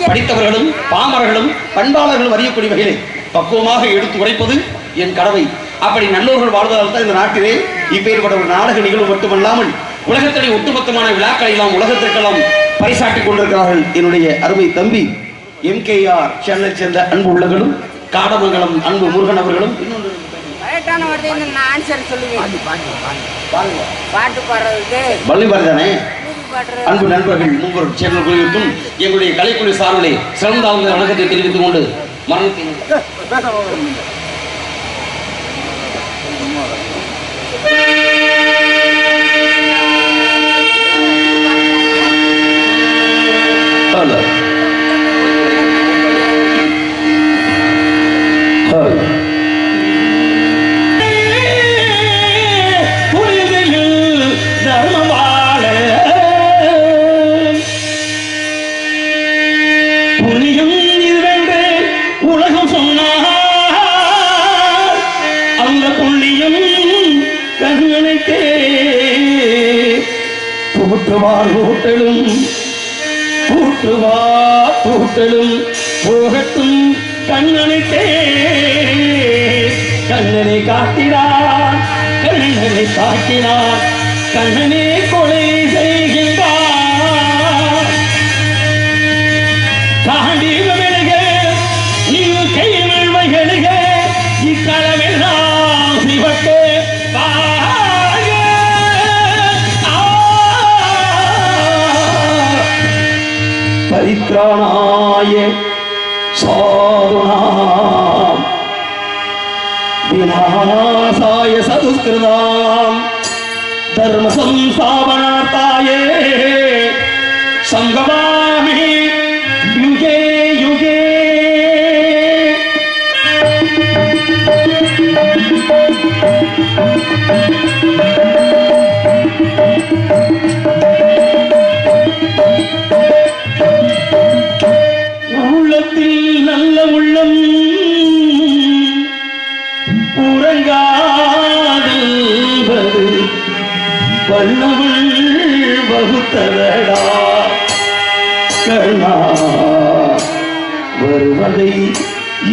படித்தவர்களும் பாமரர்களும் பண்பாளர்களும் அறியக்கூடிய வகையிலே பக்குவமாக எடுத்து உரைப்பது என் கடமை. அப்படி நல்லவர்கள் வாழ்வதால் தான் இந்த நாட்டிலே இப்பேற்பட்ட ஒரு நாடக நிகழ்வு மட்டுமல்லாமல் உலகத்திலே ஒட்டுமொத்தமான விழாக்களை எல்லாம் உலகத்திற்கெல்லாம் பறைசாட்டிக் கொண்டிருக்கிறார்கள். என்னுடைய அருமை தம்பி MKR சேனலை சேர்ந்த அன்பு உள்ளங்களும் காடமங்கலம் அன்பு முருகன் அவர்களும் தானே அன்பு நண்பர்கள் மூவர் சேனல் குழுவிற்கும் எங்களுடைய கலைக்குழு சார்பிலே சிறந்த வணக்கத்தை தெரிவித்துக் கொண்டு மரணத்தின் கூட்டலும் போகட்டும் கண்ணனுக்கே. கண்ணனை காட்டினார், கண்ணனை காட்டினார், கண்ணனே கொலை செய்கின்றார். காண்டீபமெழுக நீ கைவழ்வைகளுக இக்களமெல்லாம் சிவத்தே பரித்ராணாய சாதுனாம் விநாசாய சதுஸ்கிருதாம் தர்ம சம்ஸ்தாபனார்த்தாயே சங்கமாமி யுகே யுகே. வல்லவள் வகுத்ததடா கண்ணா வருவதை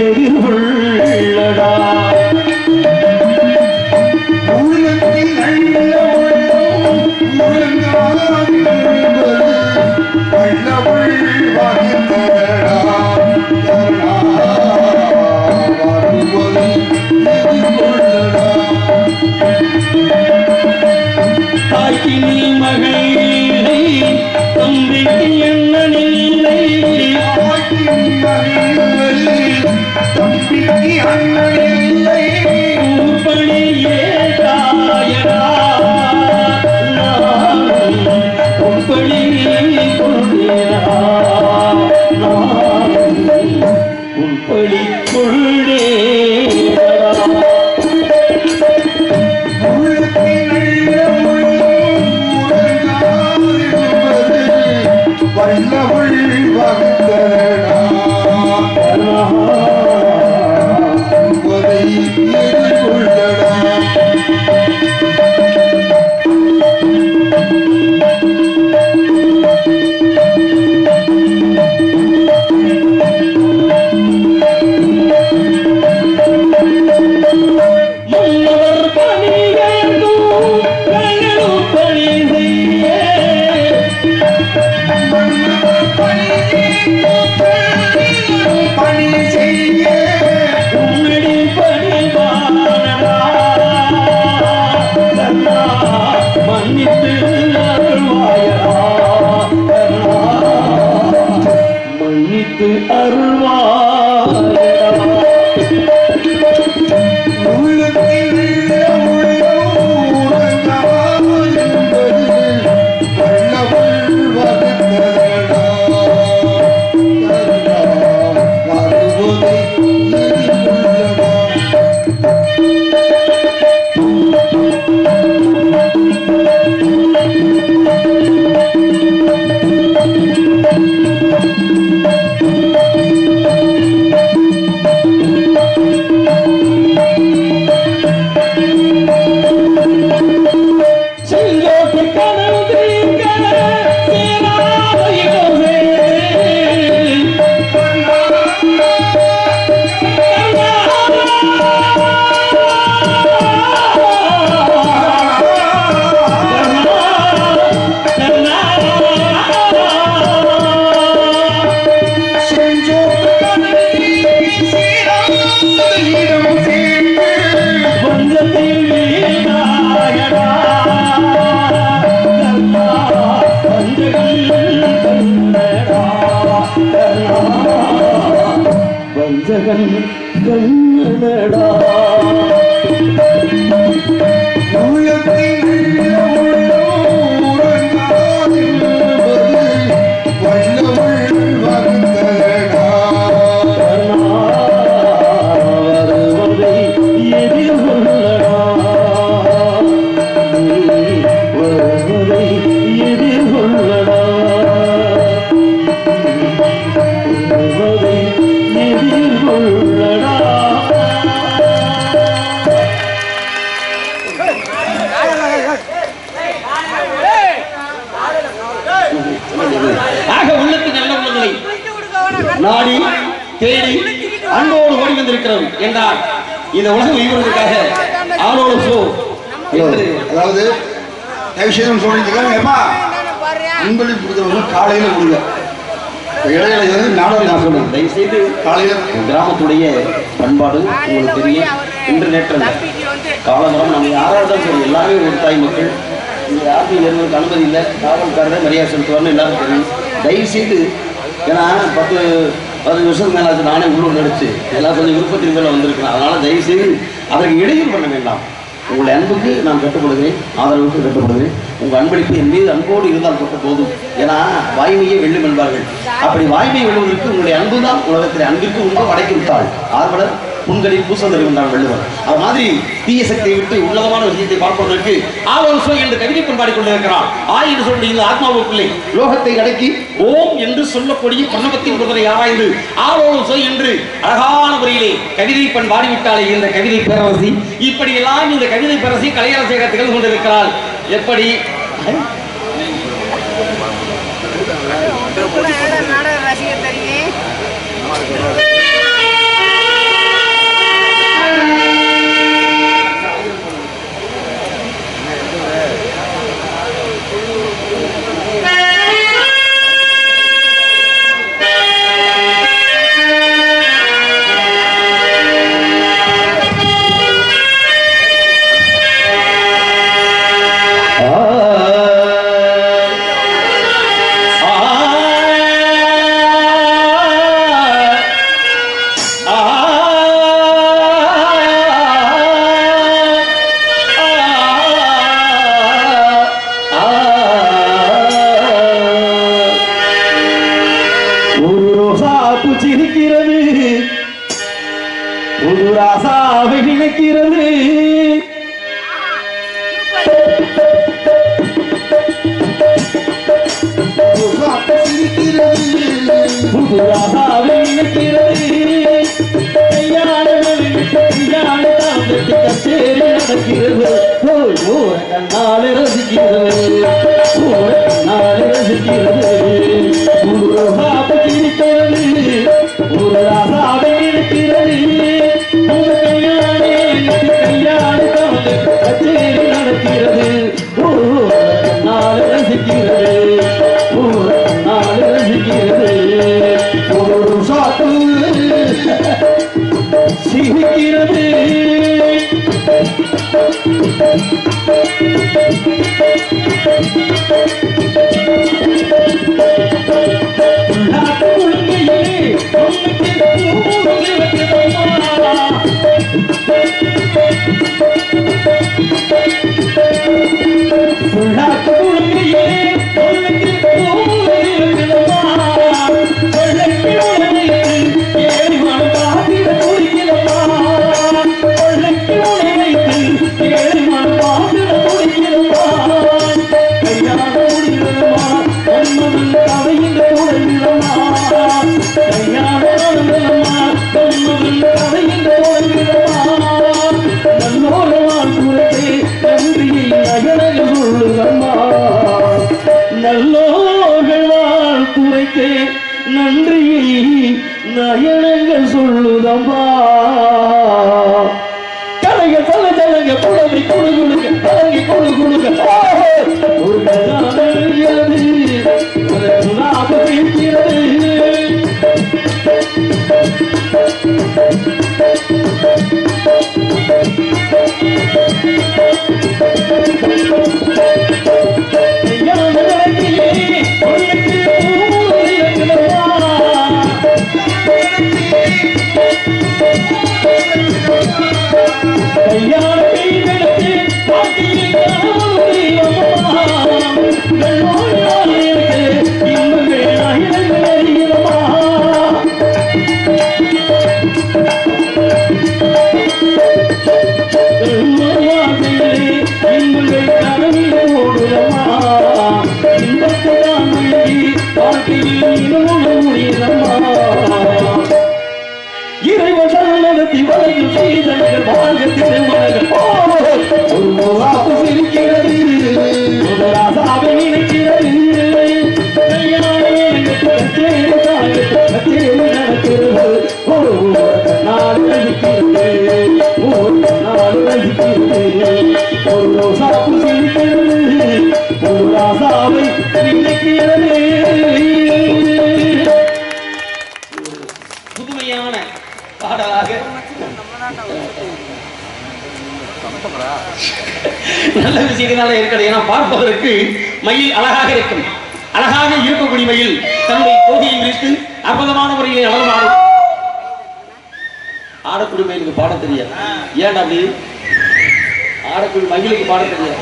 எதிர்கொள்ளடா. உள்ளத்தில் நல்ல வல்லவள் வகுத்ததடா கண்ணா வருவதை எதிர்கொள்ளடா. தாக்கினி மகளை தம்பிக்கு அண்ணனில்லை, தம்பிக்கு அண்ணனில்லை உப்படியே தாயடா உப்படி கொண்டேடா உப்படி கொண்டேடா. உள்ளத்தை நல்ல கொடுத்து அருள்வாயடா. வஞ்சகன் கண்ணனடா. வருவதை எதிர்கொள்ளடா, வருவதை எதிர்கொள்ளடா, வருவதை எதிர்கொள்ளடா. ஆக உள்ளத்தின் நல்ல உள்ளங்களை நாடி தேடி அன்போடு ஓடி வந்திருக்கிறோம் என்றால் இந்த உலகம் உயிர்வதற்காக ஆளோடு சோ என்று அதாவது விஷயம் சொல்றீங்க அன்பளிப்பு கொடுக்குறவங்க காலையில கொடுங்க. இடையில இருந்து நாடகம் நான் சொல்றேன். தயவு செய்து காலையில கிராமத்துடைய பண்பாடு உங்களுக்கு தெரியும். இன்று நேற்று காலமரம் நம்ம யாராவது தான் சரி, எல்லாமே ஒரு தாய் மக்கள். இங்க யாருக்கும் ஏறுவதற்கு அனுமதி இல்லை. காவல்காரரை மரியாதை செலுத்துவார்னு எல்லாரும் தெரியும். தயவு செய்து, ஏன்னா 10-15 வருஷத்துக்கு மேலே அது நானே உள்ளூர் நடிச்சு எல்லாம் கொஞ்சம் விருப்பத்தின் மேலே வந்திருக்கிறேன். அதனால தயவு செய்து அதற்கு இடையூறு பண்ண வேண்டாம். உங்களுடைய அன்புக்கு நான் கட்டுப்படுகிறேன், ஆதரவுக்கு கட்டுப்படுகிறேன். உங்கள் அன்பளிப்பு என் மீது அன்போடு இருந்தால் கொட்ட போதும். ஏன்னா வாய்மையே வெல்லும் என்பார்கள். அப்படி வாய்மை வெல்வதற்கு உங்களுடைய அன்பு தான் உலகத்தில் அன்பிற்கு உண்ப வடைக்கு விட்டாள் ஆர்வலர் புண்களில் பூசம் தருகின்றான் வள்ளுவர். அது மாதிரி தீய சக்தியை விட்டு உன்னதமான விஷயத்தை பார்ப்பதற்கு ஆலோசோ என்று கவிதை பண்பாடிக் கொண்டிருக்கிறான். என்று சொல்லி இந்த ஆத்மாவுக்குள்ளே லோகத்தை அடக்கி ஓம் என்று சொல்லக்கூடிய பிரணவத்தின் ஒருவரை ஆராய்ந்து ஆலோசோ என்று அழகான முறையிலே கவிதை பண்பாடிவிட்டாலே இந்த கவிதை பேரரசி. இப்படியெல்லாம் இந்த கவிதை பேரரசி கலையரசியாக திகழ்ந்து கொண்டிருக்கிறாள். எப்படி நாடக ரசிகர் தெரியும். சிரிக்கிறது, புது ராசாவை நினைக்கிறது. புது ராசாவை நினைக்கிறது. கச்சேரி நடக்கிறது. கண்ணாலே ரசிக்கிறது, கண்ணாலே ரசிக்கிறது. புது ராசாவை சிரிக்கிறது, ஒரு ராசாவை இருக்கிறது. கச்சேரி நடக்கிறது. நாள் ரசிக்கிறது, நாள் ரசிக்கிறது. ஒரு சாட்டு சிரிக்கிறது. நன்றியை நயனங்கள் சொல்லுதம்பா கலைங்க சொல்ல சொல்லுங்க புலவி குழு குழுங்க கலங்கி குழு குழுங்க ஒரு புதுமையான பாடலாக நல்ல விஷயத்தினால இருக்கிறது. ஏன்னா பார்ப்பதற்கு மயில் அழகாக இருக்கும். அழகாக இருக்கக்கூடிய மயில் தன்னுடைய கோதியை விரித்து அற்புதமான முறையிலே நடனமாடும். ஆடக்கூடிய மயிலுக்கு பாட தெரியாது. ஏன்டா அப்படி? ஆடக்கூடிய மயிலுக்கு பாட தெரியாது.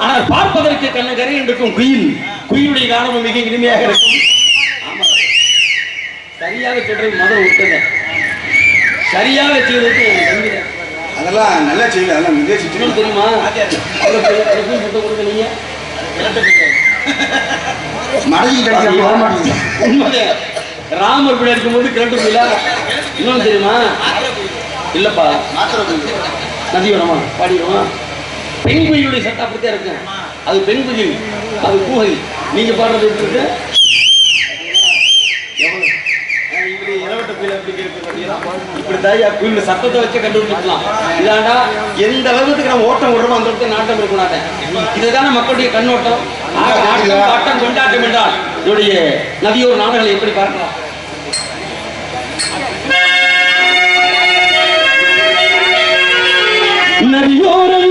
ஆனால் பார்ப்பதற்கு கண்ணகரை இருக்கும் குயில், குயிலுடைய காரணம் மிக இனிமையாக இருக்கும். சரியாக சொல்றது மதம் விட்டது, சரியாக செய்வதற்கு அதெல்லாம் நல்லா செய்யல. அதெல்லாம் இன்னொன்று தெரியுமா? நீங்க உண்மையே ராமர் கூட இருக்கும்போது கிளட்டுல இன்னொன்று தெரியுமா? இல்லப்பா நதியோடமா பாடிடுமா? பெண் குயிலுடைய சட்டை அப்படித்தான் இருக்கும். அது பெண் குயில், அது கூகை. நீங்க பாடுறது எப்படி இருக்கு? இப்படி தாயா குயில் சத்தத்தை வச்சு கண்டுபிடிக்கலாம். இதாண்டா எந்த அளவுக்கு நம்ம ஓட்டம் விடுறோமோ அந்த இடத்துல நாட்டம் இருக்கக்கூடாது. இதுதானே மக்களுடைய கண்ணோட்டம். ஆட்டம் பாட்டம் கொண்டாட்டம் என்றால் என்னுடைய நதியோர் நாடுகளை எப்படி பார்க்கலாம்? நதியோரம்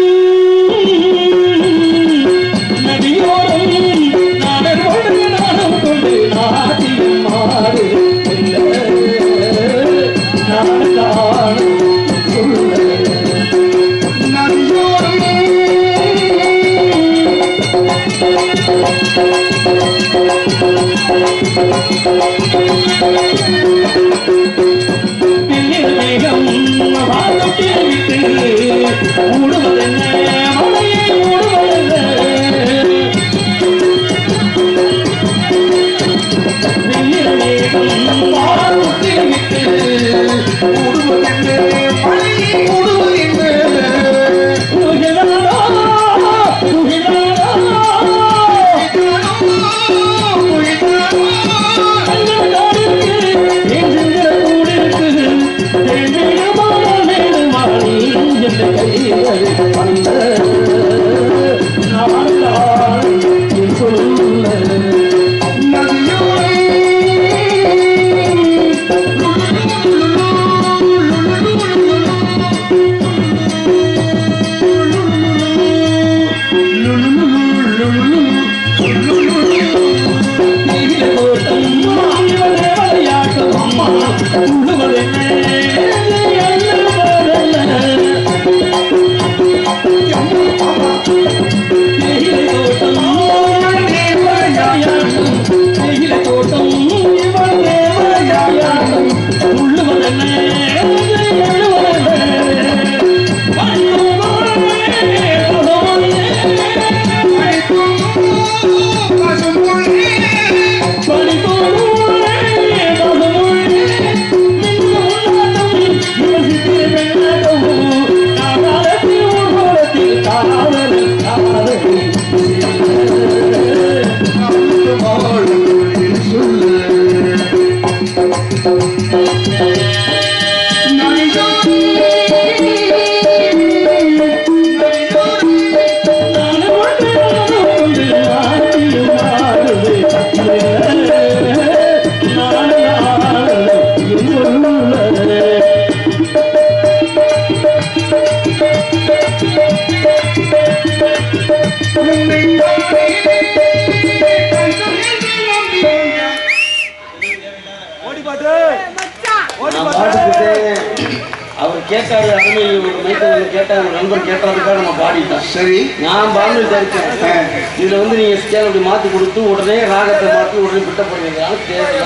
கேட்டாரு அருமை ஒரு மைக்கேல் கேட்டா ஒரு நண்பர் கேட்டதுக்காக நம்ம பாடிட்டோம். சரி, நான் பாடு தரிச்சேன். இதுல வந்து நீங்க ஸ்கேல் அப்படி மாத்தி கொடுத்து உடனே ராகத்தை மாத்தி உடனே விட்ட போடுவீங்க.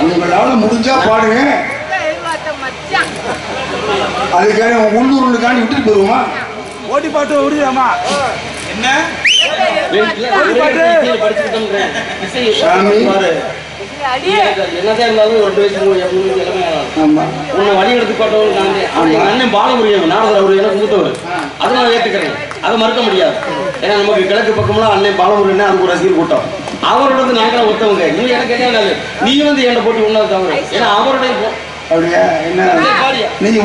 உங்களால முடிஞ்சா பாடுங்க. மச்சான் அதுக்காக உள்ளூருக்காண்டி விட்டுட்டு போயிருவோமா? ஓட்டி பாட்டு விடுதாமா என்ன என்னதான் இருந்தாலும் ஒரு உன்னை வழி எடுத்து பாட்டவங்க எங்க அண்ணன் பாலமுருகன் நாரதர் அவரு எனக்கு மூத்தவர். அதை நான் ஏற்றுக்கிறேன், அதை மறுக்க முடியாது. ஏன்னா நமக்கு கிழக்கு பக்கம்லாம் அண்ணன் பாலமுருகன் அதுக்கு ஒரு ரசிகர் கூட்டம். அவரோட நாங்களாம் ஒத்தவங்க. நீ எனக்கு என்ன நீ வந்து என்ன போட்டு ஒன்றாவது தவறு. ஏன்னா அவருடைய அப்படியா என்ன நீங்க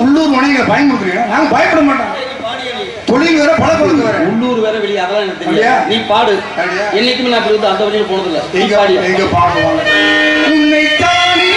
உள்ளூர் மனைவிகளை பயன்படுத்துறீங்க? நாங்க பயப்பட மாட்டோம். தொழில் வேற பழக்கம் வேற, உள்ளூர் வேற வெளியே, அதெல்லாம் எனக்கு தெரியாது. நீ பாடு. என்னைக்குமே நான் அப்படி அந்த வழியில் போனதில்லை. எங்க பாடுவாங்க உன்னைத்தானே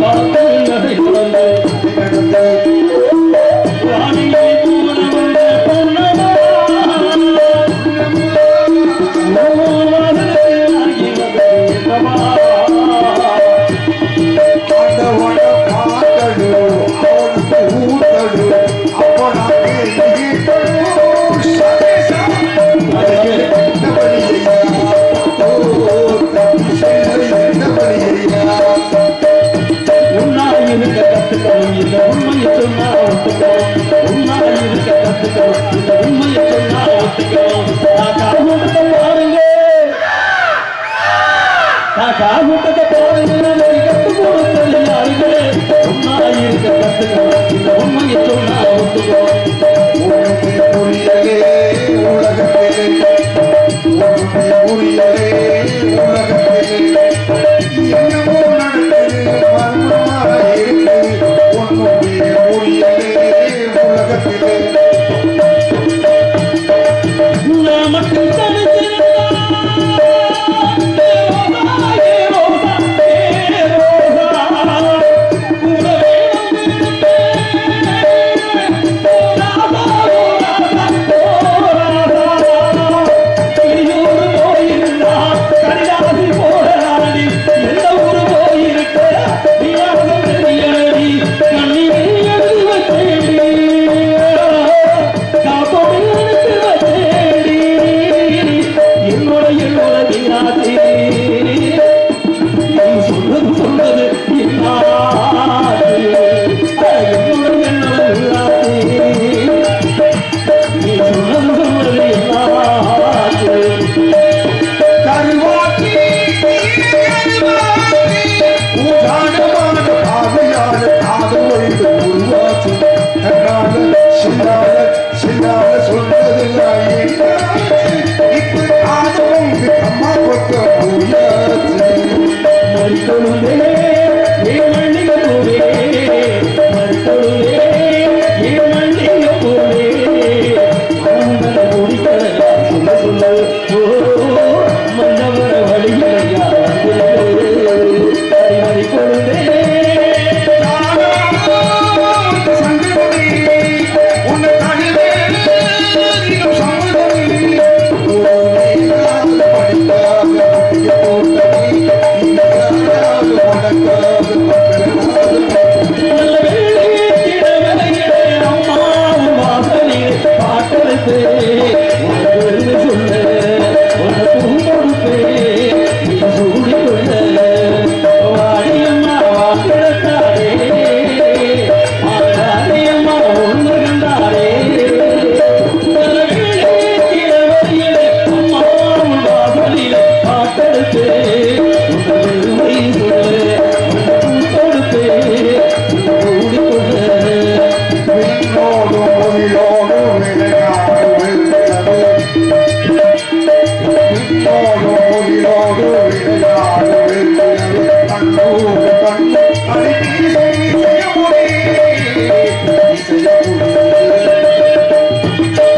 மல்லிகை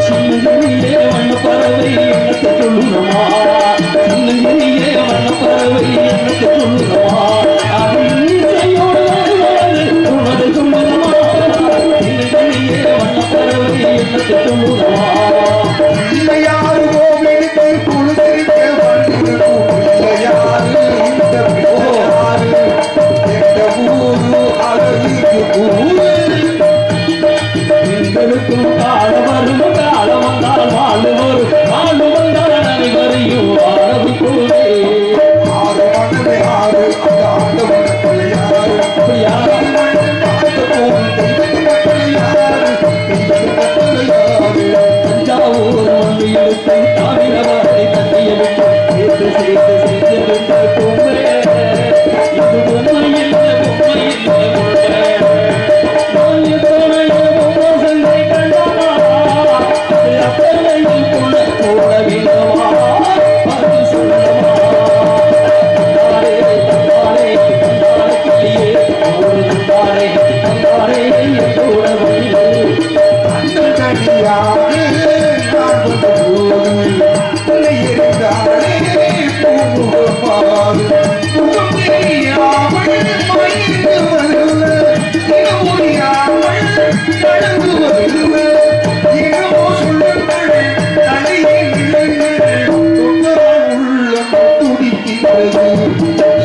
சின்னஞ்சிறிய வண்ணப்பறவை என்னத்தை சொல்லுறமா சின்னஞ்சிறிய வண்ணப்பறவை என்னத்தை சொல்லுறமா அது இசையோடு உனது சொல்லுறமா சின்னஞ்சிறிய வண்ணப்பறவை என்னத்தை சொல்லுறமா எங்களுக்கும் காலம் வரும் காலம் வந்தால் வாழ்வு வரும் வாழ்வு வந்தால் அனைவரையும் வாழவு போலே தஞ்சாவூர் மண்ணு எடுத்து தாமிரவாரை தண்ணிய விட்டு சேர்த்து சேர்த்து செஞ்செடுத்த பொம்மை இது பொம்மை இல்லை பொம்மை இல்லை பொம்மை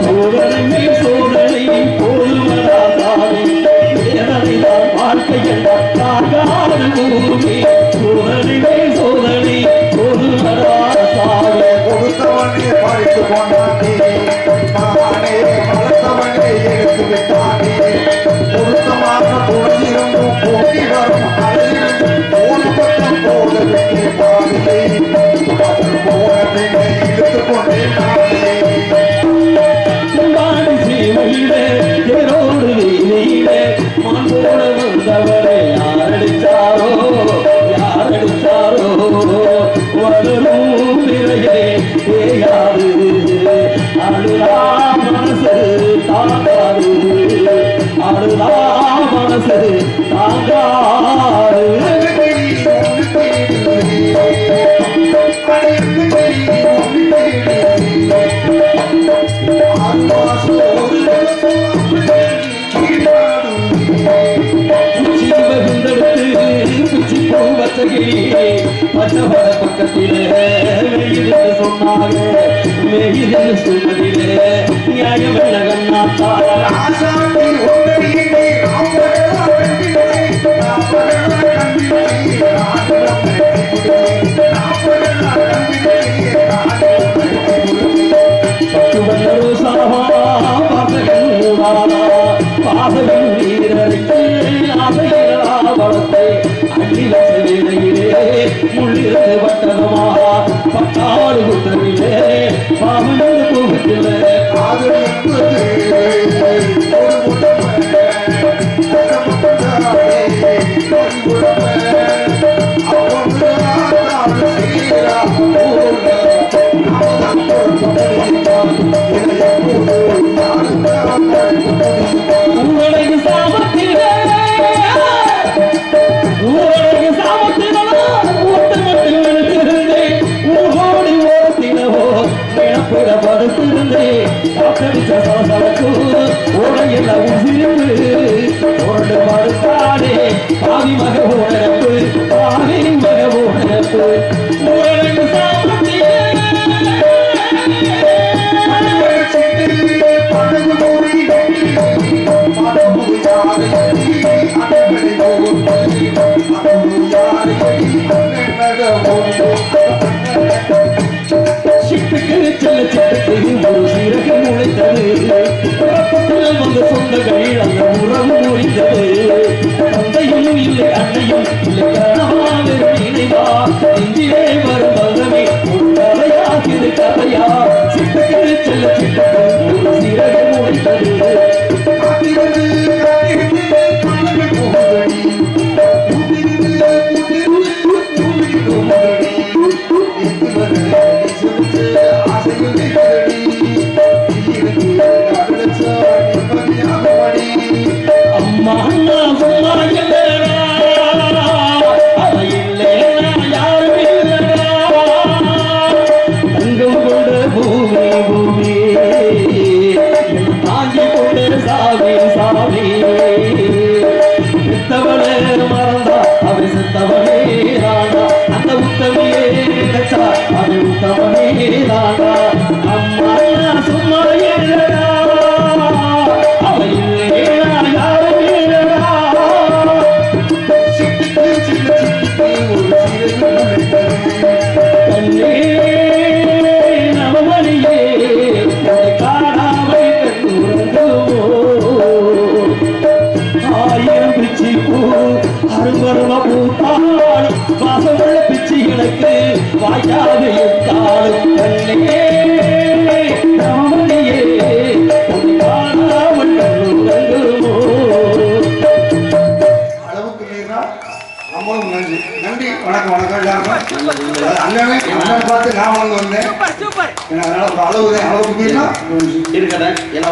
சோதனை சோதனை போதுமரா சாமி வேதனைதான் வாழ்க்கையில் தாங்காது பூமி சோதனை சோதனை போதுமரா சாமி கொடுத்தவனே பறித்து கொண்டானே மகானே வளர்த்தவனே எடுத்து விட்டானே பொருத்தமாக துணையிருந்தும் போட்டி வரும் அலையிலும் போன பக்கம் போல வெற்றி பாடியே அவள் போன பின்னே இழுத்து கொண்டே நானே தேரோடு வீதியிலே மான் போட வந்தவரை யாரடித்தாரோ வளரும் பிறையே தேயாது அழுதா மனசு தாங்காது அழுதா மனசு தாங்காது பச்சவர பக்கத்திலே மெய்து சொன்னாங்க மெய்து சொன்னதிலே நியாயம் என்ன கண்ணாத்தார ஆசாமி ஒன்றையே ராமரா பாசகன் வீரருக்கு ஆசையிலா வளத்தை அள்ளி வச்ச வேளையிலே முள்ளிருந்து பட்டதமா பட்டாடு குத்தவிலே பாவனது போகத்திலே அது ஊரடங்கு சாமத்திலே ஊட்டமட்டில் நினைத்திருந்தேன் ஊரோடி ஓரத்தினவோ நினப்பிட படுத்திருந்தேன் காத்தடிச்ச சலசலக்கு உடையில உசிரிந்து உரண்டு மறுத்தாடே பாவி மக உணரப்பு பாவி மக உணரப்பு ஊரடங்கு சாமத்திலே சிட்டுக்கு செல்ல சிட்டுக்கு ஒரு சிறகு முளைத்தது புறப்பத்தில் வந்த சொந்தங்கள் அந்த உறவு முறிந்தது தந்தையும் இல்லை அன்னையும் இல்லை கனவாக நினைவா நெஞ்சிலே வரும் பகவே ஒரு கதையா இது கதையா சிட்டுக்கு செல்ல சிட்டுக்கு ஒரு சிறகு முளைத்தது ஆசையில் மாறாவே செத்தவனே மறந்தா அவை செத்தவனே ராடா அந்த உத்தமையே நினைச்சா அவை உத்தமனே ராடா அம்மா நான் சும்மா இல்லடா அவை இல்லையா யாரும் இல்லடா சிட்டுக்கு சின்ன சிட்டுக்கு ஒரு சிறு கண்ணே நவமணியே உன்னை காணாமை கண்ணுறங்குமோ ஆயிரம் பிச்சி பூ அரும்பருவ பூத்தாள் வாசமுள்ள பிச்சி எனக்கு வாய்க்காது எத்தாளும் கண்ணே நவமணியே உன்னை காணாமல் கண்ணுறங்குமோ அளவுக்கு மீறினா நம்மளும் நன்றி நன்றி வணக்கம் வணக்கம் எல்லாருக்கும் அண்ணனே அண்ணன் பார்த்து நான் வளர்ந்து வந்தேன் சூப்பர் சூப்பர் அதனால ஒரு அளவுக்கு மீறினா இருக்கட்டும் ஏன்னா